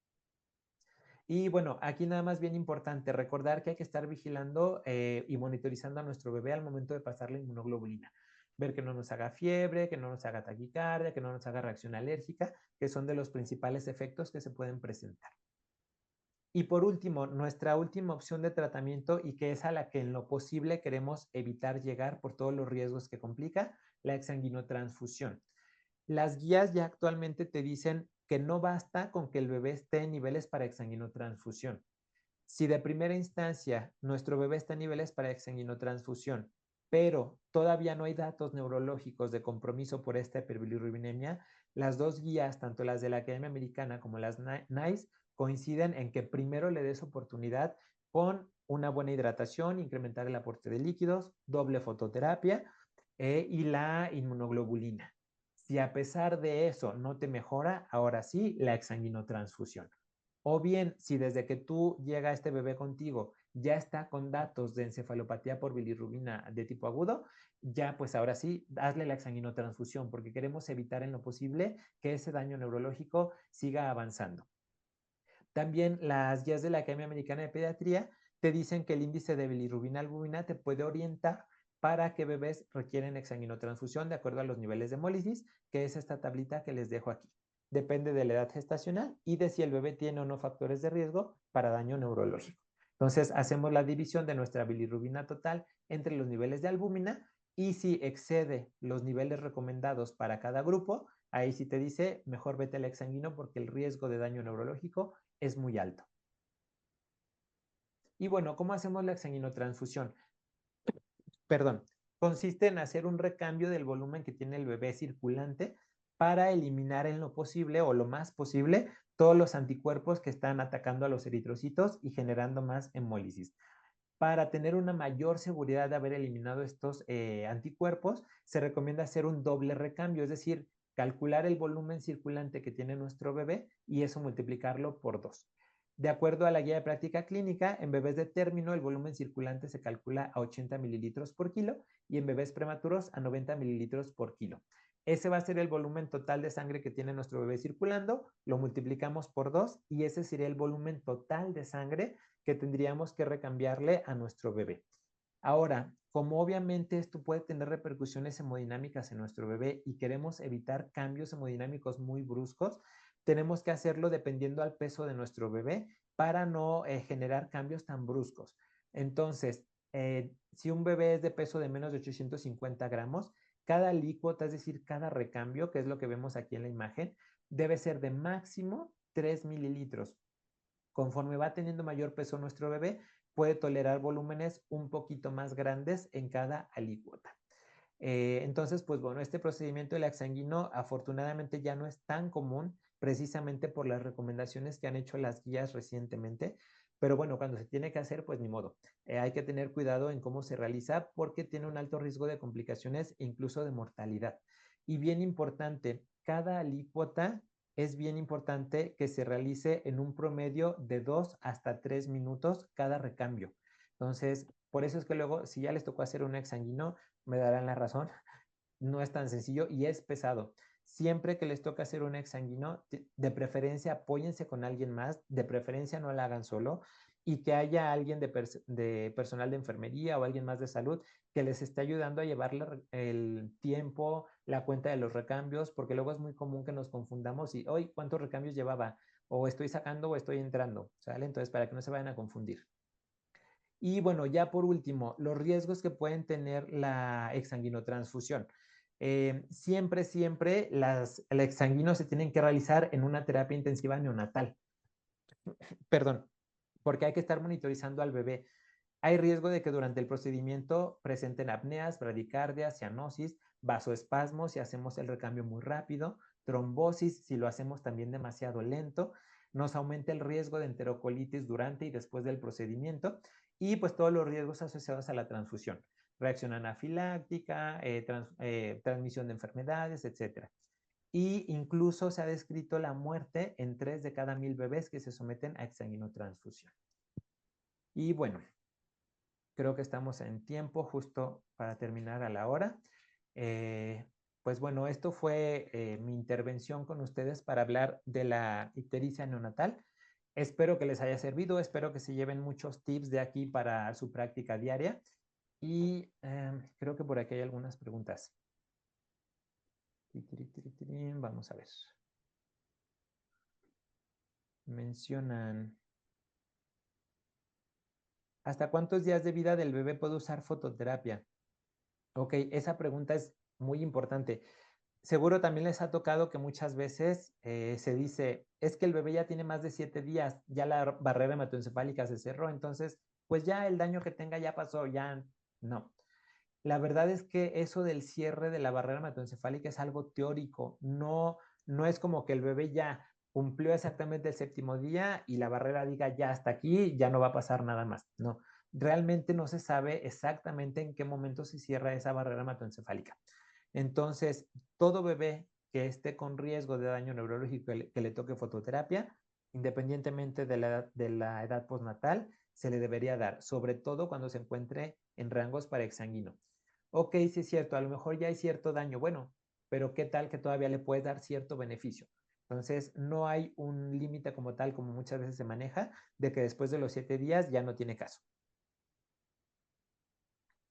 Y bueno, aquí nada más bien importante recordar que hay que estar vigilando y monitorizando a nuestro bebé al momento de pasar la inmunoglobulina. Ver que no nos haga fiebre, que no nos haga taquicardia, que no nos haga reacción alérgica, que son de los principales efectos que se pueden presentar. Y por último, nuestra última opción de tratamiento y que es a la que en lo posible queremos evitar llegar por todos los riesgos que complica, la exsanguinotransfusión. Las guías ya actualmente te dicen que no basta con que el bebé esté en niveles para exsanguinotransfusión. Si de primera instancia nuestro bebé está en niveles para exsanguinotransfusión, pero todavía no hay datos neurológicos de compromiso por esta hiperbilirrubinemia, las dos guías, tanto las de la Academia Americana como las NICE, coinciden en que primero le des oportunidad con una buena hidratación, incrementar el aporte de líquidos, doble fototerapia y la inmunoglobulina. Si a pesar de eso no te mejora, ahora sí, la exsanguinotransfusión. O bien, si desde que tú llega este bebé contigo ya está con datos de encefalopatía por bilirrubina de tipo agudo, ya pues ahora sí, hazle la exsanguinotransfusión porque queremos evitar en lo posible que ese daño neurológico siga avanzando. También las guías de la Academia Americana de Pediatría te dicen que el índice de bilirrubina albúmina te puede orientar para qué bebés requieren exsanguinotransfusión de acuerdo a los niveles de hemólisis, que es esta tablita que les dejo aquí. Depende de la edad gestacional y de si el bebé tiene o no factores de riesgo para daño neurológico. Entonces, hacemos la división de nuestra bilirrubina total entre los niveles de albúmina y si excede los niveles recomendados para cada grupo, ahí sí te dice, mejor vete al exsanguino porque el riesgo de daño neurológico es muy alto. Y bueno, ¿cómo hacemos la exsanguinotransfusión? Perdón, consiste en hacer un recambio del volumen que tiene el bebé circulante para eliminar en lo posible o lo más posible todos los anticuerpos que están atacando a los eritrocitos y generando más hemólisis. Para tener una mayor seguridad de haber eliminado estos anticuerpos, se recomienda hacer un doble recambio, es decir, calcular el volumen circulante que tiene nuestro bebé y eso multiplicarlo por 2. De acuerdo a la guía de práctica clínica, en bebés de término el volumen circulante se calcula a 80 mililitros por kilo y en bebés prematuros a 90 mililitros por kilo. Ese va a ser el volumen total de sangre que tiene nuestro bebé circulando, lo multiplicamos por 2 y ese sería el volumen total de sangre que tendríamos que recambiarle a nuestro bebé. Ahora, como obviamente esto puede tener repercusiones hemodinámicas en nuestro bebé y queremos evitar cambios hemodinámicos muy bruscos, tenemos que hacerlo dependiendo al peso de nuestro bebé para no generar cambios tan bruscos. Entonces, si un bebé es de peso de menos de 850 gramos, cada alícuota, es decir, cada recambio, que es lo que vemos aquí en la imagen, debe ser de máximo 3 mililitros. Conforme va teniendo mayor peso nuestro bebé, puede tolerar volúmenes un poquito más grandes en cada alícuota. Entonces, pues bueno, este procedimiento del exsanguino afortunadamente ya no es tan común precisamente por las recomendaciones que han hecho las guías recientemente, pero bueno, cuando se tiene que hacer, pues ni modo. Hay que tener cuidado en cómo se realiza porque tiene un alto riesgo de complicaciones e incluso de mortalidad. Y bien importante, cada alícuota es bien importante que se realice en un promedio de 2 hasta 3 minutos cada recambio. Entonces, por eso es que luego, si ya les tocó hacer un exsanguino, me darán la razón, no es tan sencillo y es pesado. Siempre que les toca hacer un exsanguino, de preferencia apóyense con alguien más, de preferencia no la hagan solo y que haya alguien de personal de enfermería o alguien más de salud que les esté ayudando a llevar el tiempo, la cuenta de los recambios, porque luego es muy común que nos confundamos y hoy cuántos recambios llevaba o estoy sacando o estoy entrando, ¿sale? Entonces, para que no se vayan a confundir. Y bueno, ya por último, los riesgos que pueden tener la exsanguinotransfusión. Siempre el exsanguino se tienen que realizar en una terapia intensiva neonatal. Perdón, porque hay que estar monitorizando al bebé. Hay riesgo de que durante el procedimiento presenten apneas, bradicardia, cianosis, vasoespasmos si hacemos el recambio muy rápido, trombosis si lo hacemos también demasiado lento, nos aumenta el riesgo de enterocolitis durante y después del procedimiento y pues todos los riesgos asociados a la transfusión, reacción anafiláctica, transmisión de enfermedades, etc. Y incluso se ha descrito la muerte en 3 de cada 1000 bebés que se someten a exsanguinotransfusión. Y bueno, creo que estamos en tiempo justo para terminar a la hora. Pues bueno, esto fue mi intervención con ustedes para hablar de la ictericia neonatal. Espero que les haya servido, espero que se lleven muchos tips de aquí para su práctica diaria y creo que por aquí hay algunas preguntas. Vamos a ver. Mencionan, ¿hasta cuántos días de vida del bebé puede usar fototerapia? Ok, esa pregunta es muy importante. Seguro también les ha tocado que muchas veces se dice, es que el bebé ya tiene más de 7 días, ya la barrera hematoencefálica se cerró, entonces, pues ya el daño que tenga ya pasó, ya no. La verdad es que eso del cierre de la barrera hematoencefálica es algo teórico, no es como que el bebé ya cumplió exactamente el 7.º día y la barrera diga ya hasta aquí, ya no va a pasar nada más. No, realmente no se sabe exactamente en qué momento se cierra esa barrera hematoencefálica. Entonces, todo bebé que esté con riesgo de daño neurológico que le toque fototerapia, independientemente de la edad postnatal, se le debería dar, sobre todo cuando se encuentre en rangos para exsanguino. Ok, sí es cierto, a lo mejor ya hay cierto daño, bueno, pero ¿qué tal que todavía le puedes dar cierto beneficio? Entonces, no hay un límite como tal, como muchas veces se maneja, de que después de los 7 días ya no tiene caso.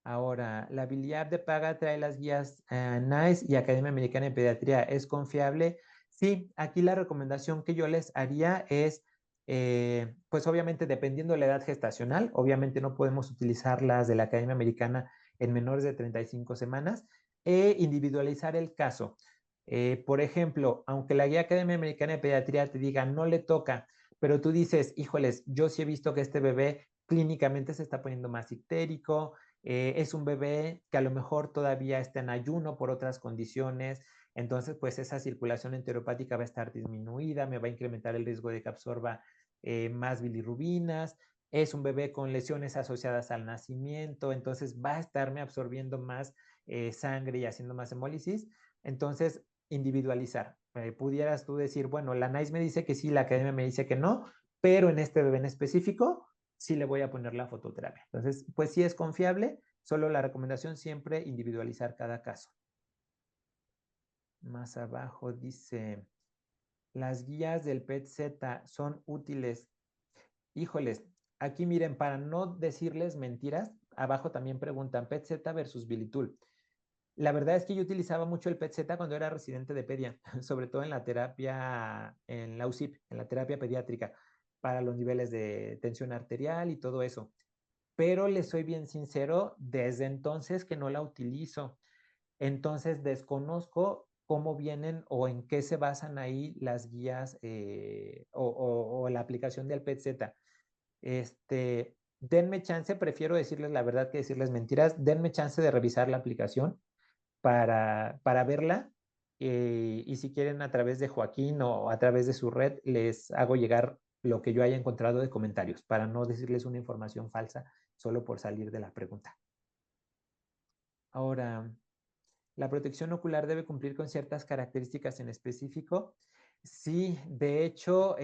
Ahora, la habilidad de paga trae las guías NICE y Academia Americana de Pediatría. ¿Es confiable? Sí, aquí la recomendación que yo les haría es, pues obviamente dependiendo de la edad gestacional, obviamente no podemos utilizar las de la Academia Americana en menores de 35 semanas, e individualizar el caso. Por ejemplo, aunque la guía Academia Americana de Pediatría te diga no le toca, pero tú dices, híjoles, yo sí he visto que este bebé clínicamente se está poniendo más ictérico, es un bebé que a lo mejor todavía está en ayuno por otras condiciones, entonces pues esa circulación enteropática va a estar disminuida, me va a incrementar el riesgo de que absorba más bilirrubinas, es un bebé con lesiones asociadas al nacimiento, entonces va a estarme absorbiendo más sangre y haciendo más hemólisis, entonces individualizar. Pudieras tú decir, bueno, la NICE me dice que sí, la academia me dice que no, pero en este bebé en específico sí le voy a poner la fototerapia. Entonces, pues sí es confiable, solo la recomendación siempre individualizar cada caso. Más abajo dice, las guías del PET-Z son útiles. Híjoles, aquí miren, para no decirles mentiras, abajo también preguntan PET-Z versus Bilitul. La verdad es que yo utilizaba mucho el PET-Z cuando era residente de pedia, sobre todo en la terapia, en la UCIP, en la terapia pediátrica, para los niveles de tensión arterial y todo eso. Pero les soy bien sincero, desde entonces que no la utilizo. Entonces desconozco cómo vienen o en qué se basan ahí las guías o la aplicación del PET-Z. Denme chance, prefiero decirles la verdad que decirles mentiras, denme chance de revisar la aplicación para verla y si quieren a través de Joaquín o a través de su red les hago llegar lo que yo haya encontrado de comentarios para no decirles una información falsa solo por salir de la pregunta. Ahora, ¿la protección ocular debe cumplir con ciertas características en específico? Sí, de hecho,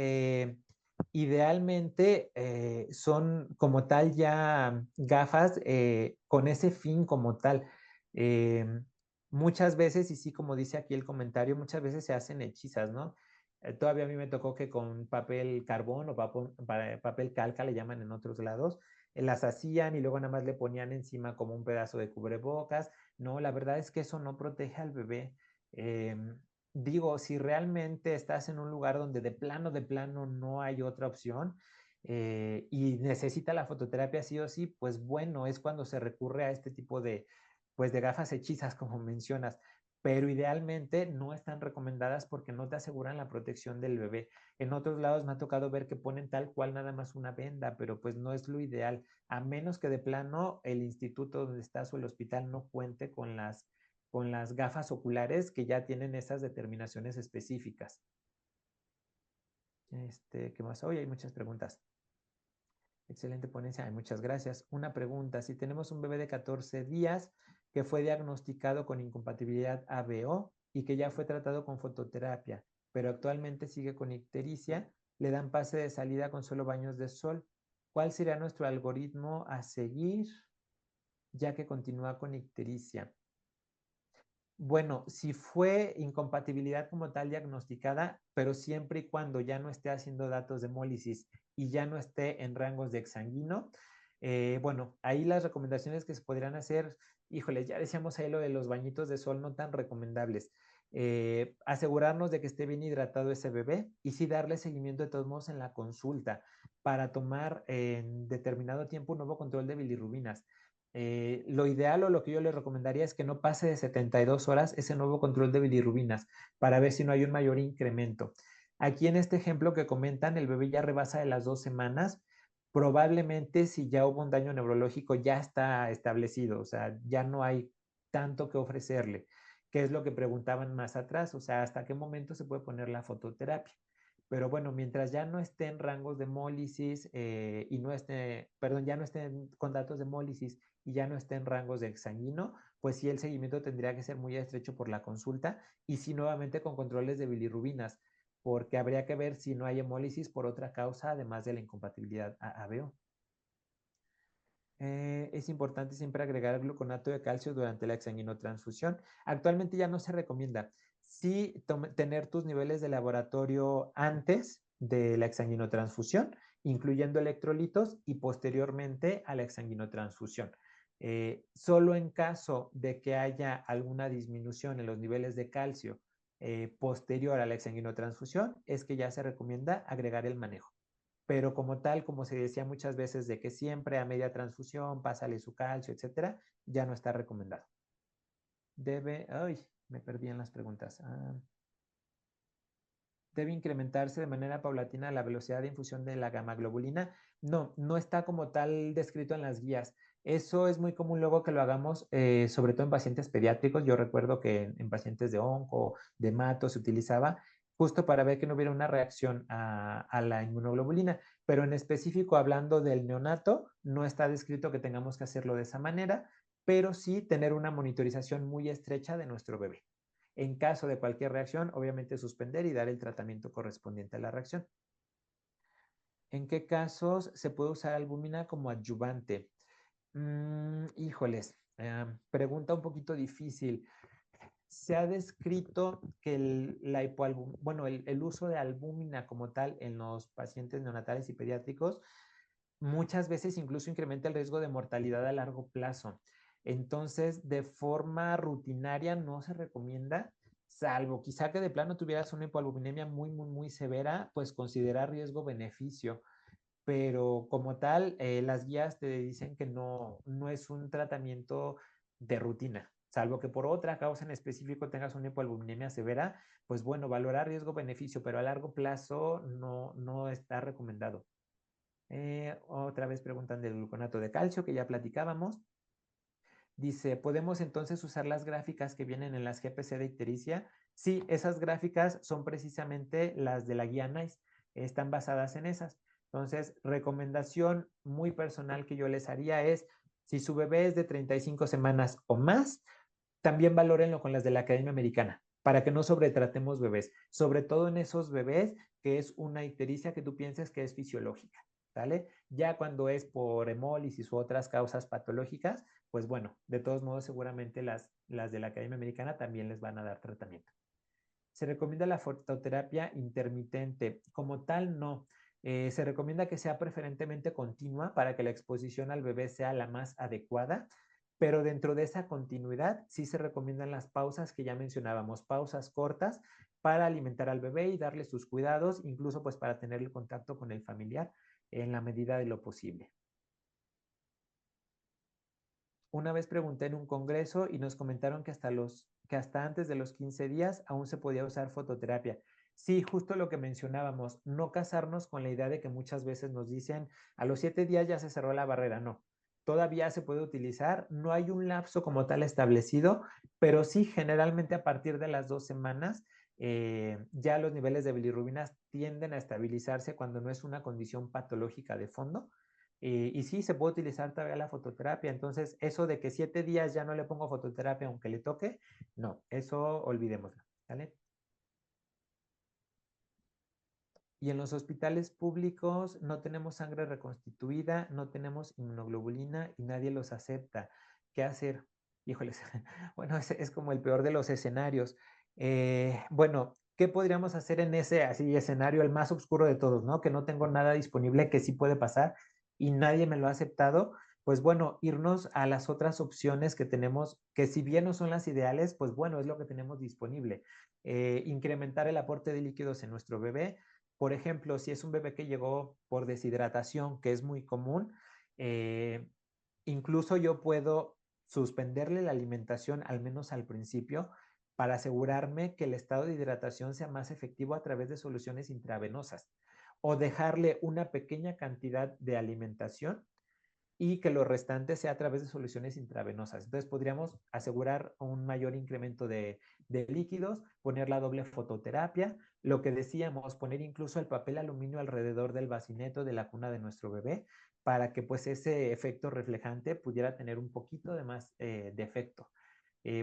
idealmente son como tal ya gafas con ese fin como tal. Eh, Muchas veces, y sí, como dice aquí el comentario, muchas veces se hacen hechizas, ¿no? Todavía a mí me tocó que con papel carbón o papel calca le llaman en otros lados, las hacían y luego nada más le ponían encima como un pedazo de cubrebocas. No, la verdad es que eso no protege al bebé. Digo, si realmente estás en un lugar donde de plano no hay otra opción y necesita la fototerapia sí o sí, pues bueno, es cuando se recurre a este tipo de, pues de gafas hechizas, como mencionas, pero idealmente no están recomendadas porque no te aseguran la protección del bebé. En otros lados me ha tocado ver que ponen tal cual nada más una venda, pero pues no es lo ideal, a menos que de plano el instituto donde estás o el hospital no cuente con las gafas oculares que ya tienen esas determinaciones específicas. ¿Qué más? Hoy hay muchas preguntas. Excelente ponencia, ay, muchas gracias. Una pregunta, si tenemos un bebé de 14 días que fue diagnosticado con incompatibilidad ABO y que ya fue tratado con fototerapia, pero actualmente sigue con ictericia, le dan pase de salida con solo baños de sol, ¿cuál sería nuestro algoritmo a seguir ya que continúa con ictericia? Bueno, si fue incompatibilidad como tal diagnosticada, pero siempre y cuando ya no esté haciendo datos de hemólisis y ya no esté en rangos de exsanguino, bueno, ahí las recomendaciones que se podrían hacer, híjole, ya decíamos ahí lo de los bañitos de sol no tan recomendables. Asegurarnos de que esté bien hidratado ese bebé y sí darle seguimiento de todos modos en la consulta para tomar en determinado tiempo un nuevo control de bilirrubinas. Lo ideal o lo que yo le recomendaría es que no pase de 72 horas ese nuevo control de bilirrubinas para ver si no hay un mayor incremento. Aquí en este ejemplo que comentan, el bebé ya rebasa de las 2 semanas. Probablemente si ya hubo un daño neurológico ya está establecido, o sea, ya no hay tanto que ofrecerle. ¿Qué es lo que preguntaban más atrás? O sea, ¿hasta qué momento se puede poner la fototerapia? Pero bueno, mientras ya no esté en rangos de hemólisis y no esté, perdón, ya no estén con datos de hemólisis y ya no esté en rangos de exsanguino, pues sí el seguimiento tendría que ser muy estrecho por la consulta y sí nuevamente con controles de bilirrubinas, porque habría que ver si no hay hemólisis por otra causa además de la incompatibilidad ABO. Es importante siempre agregar gluconato de calcio durante la exsanguinotransfusión. Actualmente ya no se recomienda. Sí, tener tus niveles de laboratorio antes de la exsanguinotransfusión, incluyendo electrolitos y posteriormente a la exsanguinotransfusión. Solo en caso de que haya alguna disminución en los niveles de calcio posterior a la exsanguinotransfusión, es que ya se recomienda agregar el manejo. Pero como tal, como se decía muchas veces, de que siempre a media transfusión, pásale su calcio, etcétera, ya no está recomendado. Me perdí en las preguntas. ¿Debe incrementarse de manera paulatina la velocidad de infusión de la gamaglobulina? No, no está como tal descrito en las guías. Eso es muy común luego que lo hagamos, sobre todo en pacientes pediátricos. Yo recuerdo que en pacientes de onco, de hemato se utilizaba justo para ver que no hubiera una reacción a la inmunoglobulina. Pero en específico, hablando del neonato, no está descrito que tengamos que hacerlo de esa manera, pero sí tener una monitorización muy estrecha de nuestro bebé. En caso de cualquier reacción, obviamente suspender y dar el tratamiento correspondiente a la reacción. ¿En qué casos se puede usar albúmina como adyuvante? Híjoles, pregunta un poquito difícil. Se ha descrito que el uso de albúmina como tal en los pacientes neonatales y pediátricos muchas veces incluso incrementa el riesgo de mortalidad a largo plazo. Entonces, de forma rutinaria no se recomienda, salvo quizá que de plano tuvieras una hipoalbuminemia muy severa, pues considerar riesgo-beneficio. Pero como tal, las guías te dicen que no es un tratamiento de rutina, salvo que por otra causa en específico tengas una hipoalbuminemia severa, pues bueno, valorar riesgo-beneficio, pero a largo plazo no está recomendado. Otra vez preguntan del gluconato de calcio que ya platicábamos. Dice, ¿podemos entonces usar las gráficas que vienen en las GPC de ictericia? Sí, esas gráficas son precisamente las de la guía NICE, están basadas en esas. Entonces, recomendación muy personal que yo les haría es, si su bebé es de 35 semanas o más, también valórenlo con las de la Academia Americana, para que no sobretratemos bebés, sobre todo en esos bebés que es una ictericia que tú pienses que es fisiológica, ¿vale? Ya cuando es por hemólisis u otras causas patológicas, pues bueno, de todos modos seguramente las de la Academia Americana también les van a dar tratamiento. Se recomienda la fototerapia intermitente. Como tal, no. Se recomienda que sea preferentemente continua para que la exposición al bebé sea la más adecuada, pero dentro de esa continuidad sí se recomiendan las pausas que ya mencionábamos, pausas cortas para alimentar al bebé y darle sus cuidados, incluso pues para tener el contacto con el familiar en la medida de lo posible. Una vez pregunté en un congreso y nos comentaron que hasta antes de los 15 días aún se podía usar fototerapia. Sí, justo lo que mencionábamos, no casarnos con la idea de que muchas veces nos dicen a los 7 días ya se cerró la barrera, no. Todavía se puede utilizar, no hay un lapso como tal establecido, pero sí generalmente a partir de las 2 semanas Ya los niveles de bilirrubinas tienden a estabilizarse cuando no es una condición patológica de fondo. Y sí, se puede utilizar todavía la fototerapia. Entonces, eso de que 7 días ya no le pongo fototerapia aunque le toque, no, eso olvidémoslo, ¿vale? Y en los hospitales públicos no tenemos sangre reconstituida, no tenemos inmunoglobulina y nadie los acepta. ¿Qué hacer? Híjoles, bueno, es como el peor de los escenarios. Bueno, ¿qué podríamos hacer en ese así escenario, el más oscuro de todos, ¿no? Que no tengo nada disponible, que sí puede pasar y nadie me lo ha aceptado. Pues bueno, irnos a las otras opciones que tenemos, que si bien no son las ideales, pues bueno, es lo que tenemos disponible. Incrementar el aporte de líquidos en nuestro bebé. Por ejemplo, si es un bebé que llegó por deshidratación, que es muy común, eh, incluso yo puedo suspenderle la alimentación, al menos al principio, para asegurarme que el estado de hidratación sea más efectivo a través de soluciones intravenosas o dejarle una pequeña cantidad de alimentación y que lo restante sea a través de soluciones intravenosas. Entonces podríamos asegurar un mayor incremento de líquidos, poner la doble fototerapia, lo que decíamos, poner incluso el papel aluminio alrededor del bacineto de la cuna de nuestro bebé para que pues ese efecto reflejante pudiera tener un poquito de más de efecto.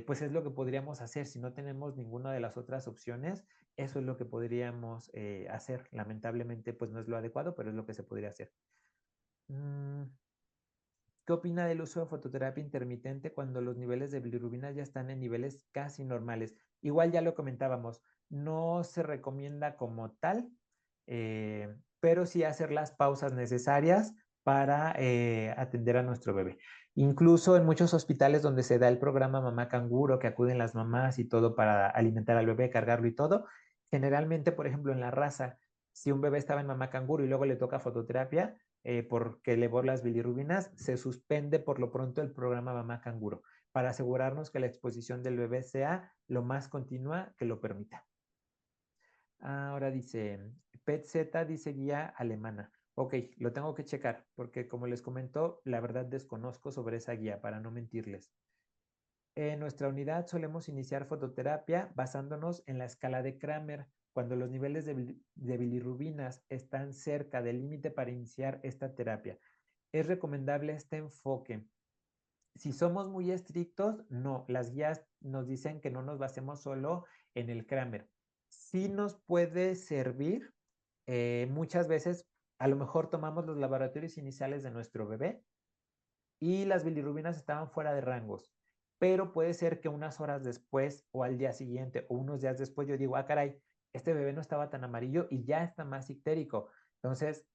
Pues es lo que podríamos hacer si no tenemos ninguna de las otras opciones. Eso es lo que podríamos hacer. Lamentablemente pues no es lo adecuado, pero es lo que se podría hacer. Mm, ¿Qué opina del uso de fototerapia intermitente cuando los niveles de bilirrubina ya están en niveles casi normales? Igual ya lo comentábamos, no se recomienda como tal, pero sí hacer las pausas necesarias para atender a nuestro bebé. Incluso en muchos hospitales donde se da el programa Mamá Canguro, que acuden las mamás y todo para alimentar al bebé, cargarlo y todo, generalmente, por ejemplo, en la raza, si un bebé estaba en Mamá Canguro y luego le toca fototerapia, porque elevó las bilirrubinas, se suspende por lo pronto el programa Mamá Canguro para asegurarnos que la exposición del bebé sea lo más continua que lo permita. Ahora dice, PET-Z dice guía alemana. Ok, lo tengo que checar porque como les comento, la verdad desconozco sobre esa guía para no mentirles. En nuestra unidad solemos iniciar fototerapia basándonos en la escala de Kramer. Cuando los niveles de bilirrubinas están cerca del límite para iniciar esta terapia, es recomendable este enfoque. Si somos muy estrictos, no, las guías nos dicen que no nos basemos solo en el Kramer. Sí nos puede servir, muchas veces, a lo mejor tomamos los laboratorios iniciales de nuestro bebé y las bilirrubinas estaban fuera de rangos, pero puede ser que unas horas después o al día siguiente o unos días después yo digo, ah, caray, este bebé no estaba tan amarillo y ya está más ictérico. Entonces,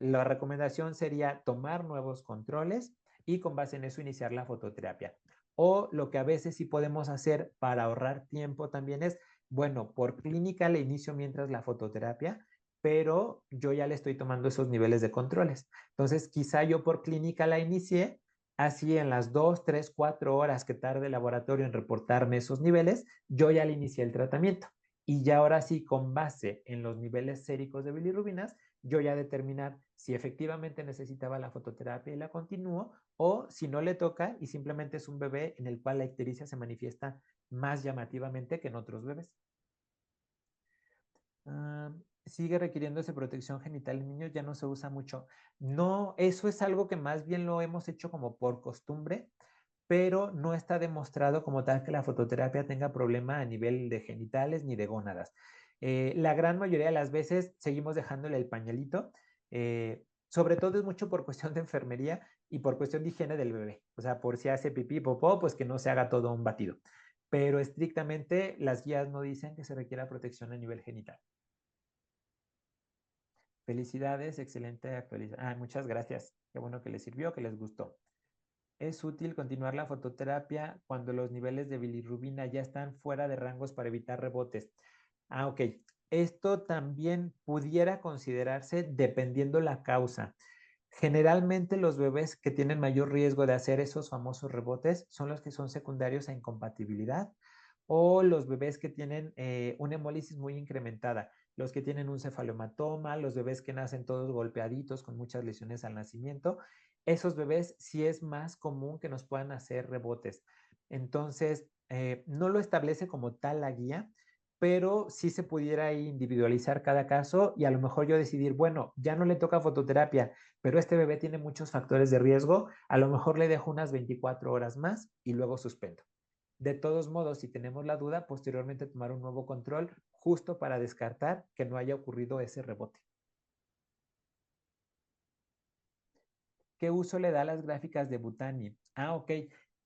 la recomendación sería tomar nuevos controles y con base en eso iniciar la fototerapia. O lo que a veces sí podemos hacer para ahorrar tiempo también es, bueno, por clínica le inicio mientras la fototerapia, pero yo ya le estoy tomando esos niveles de controles. Entonces, quizá yo por clínica la inicié, así en las 2, 3, 4 horas que tarde el laboratorio en reportarme esos niveles, yo ya le inicié el tratamiento. Y ya ahora sí, con base en los niveles séricos de bilirrubinas, yo ya determinar si efectivamente necesitaba la fototerapia y la continúo o si no le toca y simplemente es un bebé en el cual la ictericia se manifiesta más llamativamente que en otros bebés. Ah, sigue requiriéndose protección genital en niños, ya no se usa mucho. No, eso es algo que más bien lo hemos hecho como por costumbre, pero no está demostrado como tal que la fototerapia tenga problema a nivel de genitales ni de gónadas. La gran mayoría de las veces seguimos dejándole el pañalito, sobre todo es mucho por cuestión de enfermería y por cuestión de higiene del bebé. O sea, por si hace pipí, popó, pues que no se haga todo un batido. Pero estrictamente las guías no dicen que se requiera protección a nivel genital. Felicidades, excelente actualización. Ah, muchas gracias. Qué bueno que les sirvió, que les gustó. Es útil continuar la fototerapia cuando los niveles de bilirrubina ya están fuera de rangos para evitar rebotes. Ah, ok. Esto también pudiera considerarse dependiendo la causa. Generalmente los bebés que tienen mayor riesgo de hacer esos famosos rebotes son los que son secundarios a incompatibilidad o los bebés que tienen una hemólisis muy incrementada, los que tienen un cefalohematoma, los bebés que nacen todos golpeaditos con muchas lesiones al nacimiento. Esos bebés sí es más común que nos puedan hacer rebotes. Entonces, no lo establece como tal la guía, pero sí se pudiera individualizar cada caso y a lo mejor yo decidir, bueno, ya no le toca fototerapia, pero este bebé tiene muchos factores de riesgo, a lo mejor le dejo unas 24 horas más y luego suspendo. De todos modos, si tenemos la duda, posteriormente tomar un nuevo control justo para descartar que no haya ocurrido ese rebote. ¿Qué uso le da a las gráficas de Butani? Ah, ok.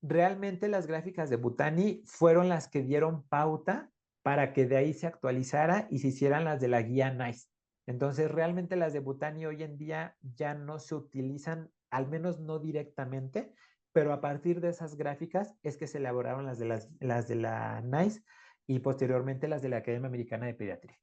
Realmente las gráficas de Butani fueron las que dieron pauta para que de ahí se actualizara y se hicieran las de la guía NICE. Entonces, realmente las de Butani hoy en día ya no se utilizan, al menos no directamente, pero a partir de esas gráficas es que se elaboraron las de la NICE y posteriormente las de la Academia Americana de Pediatría.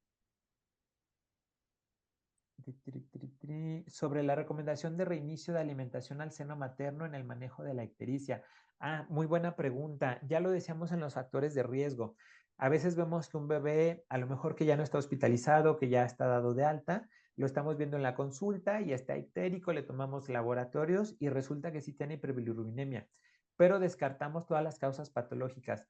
Sobre la recomendación de reinicio de alimentación al seno materno en el manejo de la ictericia. Ah, muy buena pregunta. Ya lo decíamos en los factores de riesgo. A veces vemos que un bebé, a lo mejor que ya no está hospitalizado, que ya está dado de alta, lo estamos viendo en la consulta y está ictérico, le tomamos laboratorios y resulta que sí tiene hiperbilirubinemia, pero descartamos todas las causas patológicas.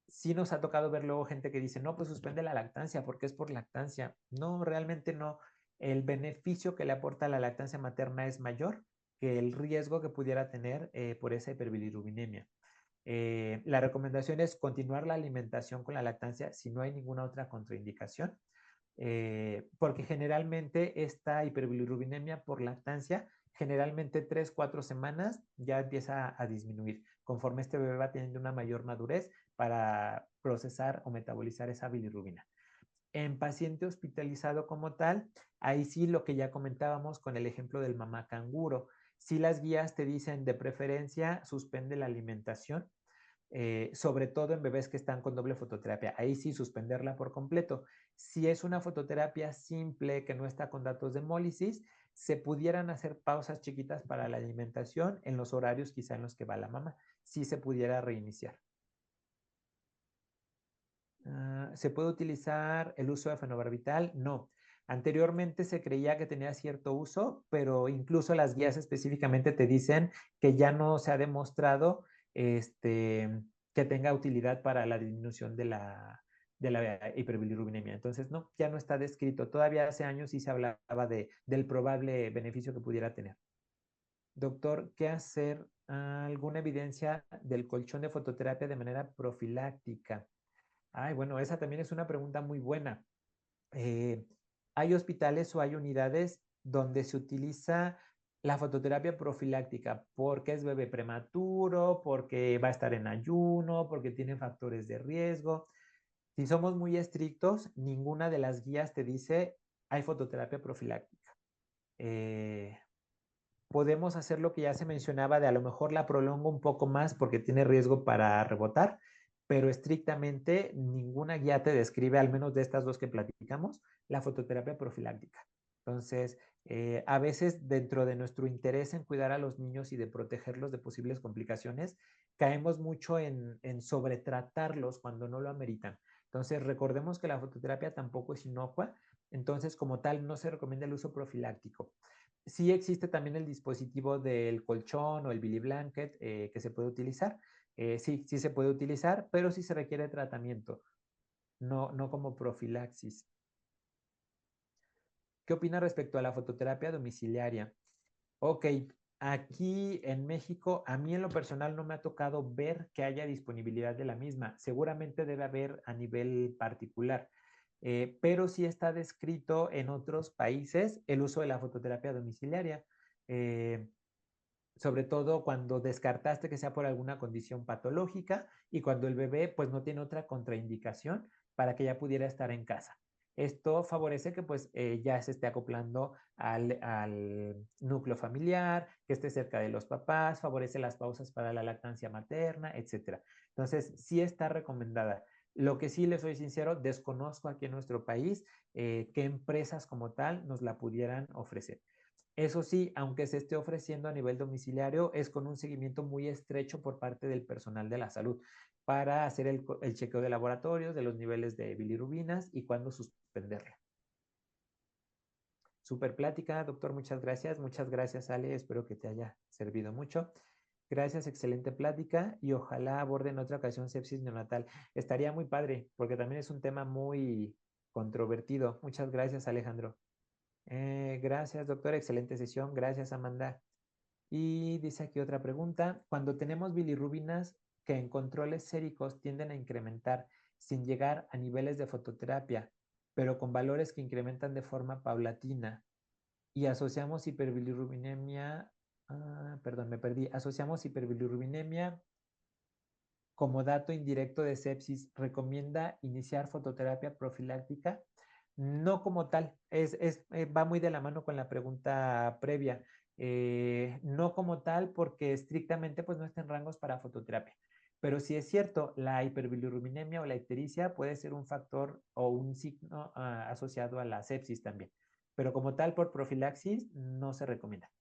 Sí nos ha tocado ver luego gente que dice, no, pues suspende la lactancia porque es por lactancia. No, realmente no. El beneficio que le aporta la lactancia materna es mayor que el riesgo que pudiera tener por esa hiperbilirubinemia. La recomendación es continuar la alimentación con la lactancia si no hay ninguna otra contraindicación, porque generalmente esta hiperbilirubinemia por lactancia, generalmente 3, 4 semanas ya empieza a disminuir conforme este bebé va teniendo una mayor madurez para procesar o metabolizar esa bilirrubina. En paciente hospitalizado como tal, ahí sí lo que ya comentábamos con el ejemplo del mamá canguro. Si las guías te dicen de preferencia suspende la alimentación, sobre todo en bebés que están con doble fototerapia. Ahí sí suspenderla por completo. Si es una fototerapia simple que no está con datos de hemólisis, se pudieran hacer pausas chiquitas para la alimentación en los horarios quizá en los que va la mamá. Sí se pudiera reiniciar. ¿Se puede utilizar el uso de fenobarbital? No. Anteriormente se creía que tenía cierto uso, pero incluso las guías específicamente te dicen que ya no se ha demostrado que tenga utilidad para la disminución de la hiperbilirubinemia. Entonces, no, ya no está descrito. Todavía hace años sí se hablaba del probable beneficio que pudiera tener. Doctor, ¿qué hacer? ¿Alguna evidencia del colchón de fototerapia de manera profiláctica? Ay, bueno, esa también es una pregunta muy buena. Eh, hay hospitales o hay unidades donde se utiliza la fototerapia profiláctica porque es bebé prematuro, porque va a estar en ayuno, porque tiene factores de riesgo. Si somos muy estrictos, ninguna de las guías te dice hay fototerapia profiláctica. Eh, podemos hacer lo que ya se mencionaba de a lo mejor la prolongo un poco más porque tiene riesgo para rebotar, pero estrictamente ninguna guía te describe, al menos de estas dos que platicamos, la fototerapia profiláctica. Entonces, a veces dentro de nuestro interés en cuidar a los niños y de protegerlos de posibles complicaciones, caemos mucho en sobretratarlos cuando no lo ameritan. Entonces, recordemos que la fototerapia tampoco es inocua, entonces como tal no se recomienda el uso profiláctico. Sí existe también el dispositivo del colchón o el Billy Blanket que se puede utilizar. Sí, sí se puede utilizar, pero sí se requiere tratamiento, no como profilaxis. ¿Qué opina respecto a la fototerapia domiciliaria? Ok, aquí en México, a mí en lo personal no me ha tocado ver que haya disponibilidad de la misma. Seguramente debe haber a nivel particular, pero sí está descrito en otros países el uso de la fototerapia domiciliaria. Eh, sobre todo cuando descartaste que sea por alguna condición patológica y cuando el bebé pues no tiene otra contraindicación para que ya pudiera estar en casa. Esto favorece que pues ya se esté acoplando al núcleo familiar, que esté cerca de los papás, favorece las pausas para la lactancia materna, etcétera. Entonces, sí está recomendada. Lo que sí les soy sincero, desconozco aquí en nuestro país qué empresas como tal nos la pudieran ofrecer. Eso sí, aunque se esté ofreciendo a nivel domiciliario, es con un seguimiento muy estrecho por parte del personal de la salud para hacer el chequeo de laboratorios, de los niveles de bilirubinas y cuándo suspenderla. Super plática, doctor, muchas gracias. Muchas gracias, Ale. Espero que te haya servido mucho. Gracias, excelente plática y ojalá aborden otra ocasión sepsis neonatal. Estaría muy padre porque también es un tema muy controvertido. Muchas gracias, Alejandro. Gracias, doctora. Excelente sesión. Gracias, Amanda. Y dice aquí otra pregunta. Cuando tenemos bilirrubinas que en controles séricos tienden a incrementar sin llegar a niveles de fototerapia, pero con valores que incrementan de forma paulatina y asociamos hiperbilirrubinemia, perdón, me perdí, asociamos hiperbilirrubinemia como dato indirecto de sepsis, ¿recomienda iniciar fototerapia profiláctica? No como tal, va muy de la mano con la pregunta previa. No como tal porque estrictamente pues no está en rangos para fototerapia. Pero sí es cierto, la hiperbilirrubinemia o la ictericia puede ser un factor o un signo asociado a la sepsis también. Pero como tal, por profilaxis, no se recomienda.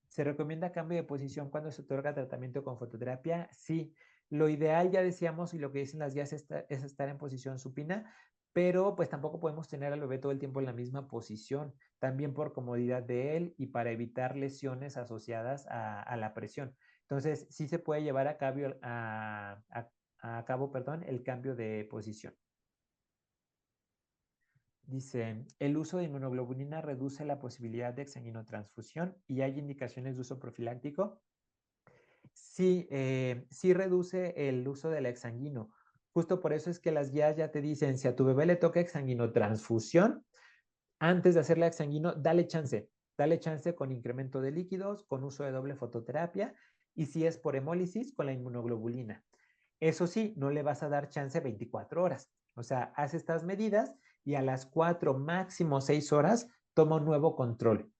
¿Se recomienda cambio de posición cuando se otorga tratamiento con fototerapia? Sí. Lo ideal, ya decíamos, y lo que dicen las guías es estar en posición supina, pero pues tampoco podemos tener al bebé todo el tiempo en la misma posición, también por comodidad de él y para evitar lesiones asociadas a la presión. Entonces, sí se puede llevar a cabo, perdón, el cambio de posición. Dice, el uso de inmunoglobulina reduce la posibilidad de exsanguinotransfusión y hay indicaciones de uso profiláctico. Sí, sí reduce el uso del exsanguino. Justo por eso es que las guías ya te dicen, si a tu bebé le toca exsanguinotransfusión, antes de hacerle exsanguino, dale chance con incremento de líquidos, con uso de doble fototerapia y si es por hemólisis, con la inmunoglobulina. Eso sí, no le vas a dar chance 24 horas. O sea, haz estas medidas y a las 4, máximo 6 horas, toma un nuevo control.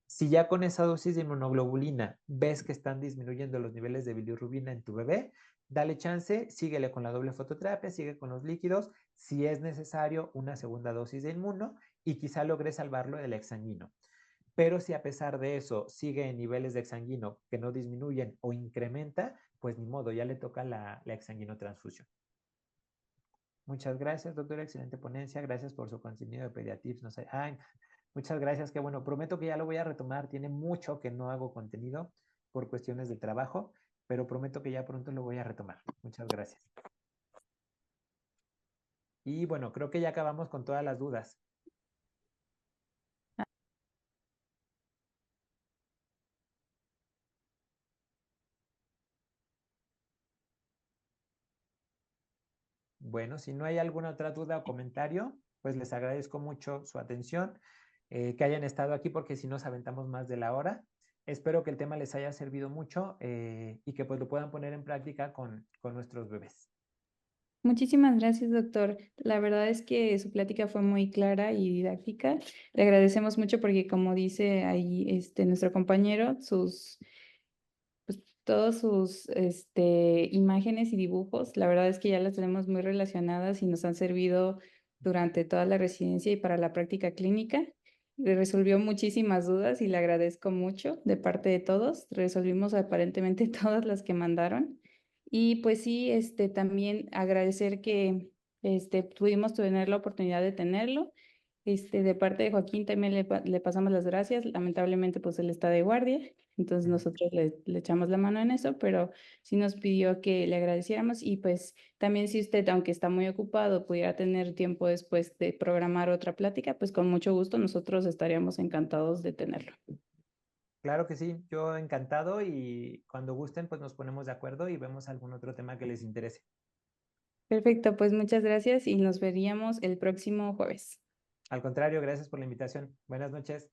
Si ya con esa dosis de inmunoglobulina ves que están disminuyendo los niveles de bilirrubina en tu bebé, dale chance, síguele con la doble fototerapia, sigue con los líquidos, si es necesario una segunda dosis de inmuno y quizá logres salvarlo del exsanguino. Pero si a pesar de eso sigue en niveles de exsanguino que no disminuyen o incrementa, pues ni modo, ya le toca la exsanguinotransfusión. Muchas gracias, doctora. Excelente ponencia. Gracias por su contenido de Pediatips. No sé. Ay, muchas gracias. Qué bueno. Prometo que ya lo voy a retomar. Tiene mucho que no hago contenido por cuestiones de trabajo, pero prometo que ya pronto lo voy a retomar. Muchas gracias. Y bueno, creo que ya acabamos con todas las dudas. Bueno, si no hay alguna otra duda o comentario, pues les agradezco mucho su atención, que hayan estado aquí porque si nos aventamos más de la hora. Espero que el tema les haya servido mucho y que pues lo puedan poner en práctica con nuestros bebés. Muchísimas gracias, doctor. La verdad es que su plática fue muy clara y didáctica. Le agradecemos mucho porque, como dice ahí nuestro compañero, todos sus imágenes y dibujos, la verdad es que ya las tenemos muy relacionadas y nos han servido durante toda la residencia y para la práctica clínica. Le resolvió muchísimas dudas y le agradezco mucho de parte de todos. Resolvimos aparentemente todas las que mandaron. Y pues sí, también agradecer que pudimos tener la oportunidad de tenerlo. De parte de Joaquín también le pasamos las gracias. Lamentablemente, pues él está de guardia, entonces nosotros le echamos la mano en eso, pero sí nos pidió que le agradeciéramos y pues también si usted, aunque está muy ocupado, pudiera tener tiempo después de programar otra plática, pues con mucho gusto nosotros estaríamos encantados de tenerlo. Claro que sí, yo encantado y cuando gusten pues nos ponemos de acuerdo y vemos algún otro tema que les interese. Perfecto, pues muchas gracias y nos veríamos el próximo jueves. Al contrario, gracias por la invitación. Buenas noches.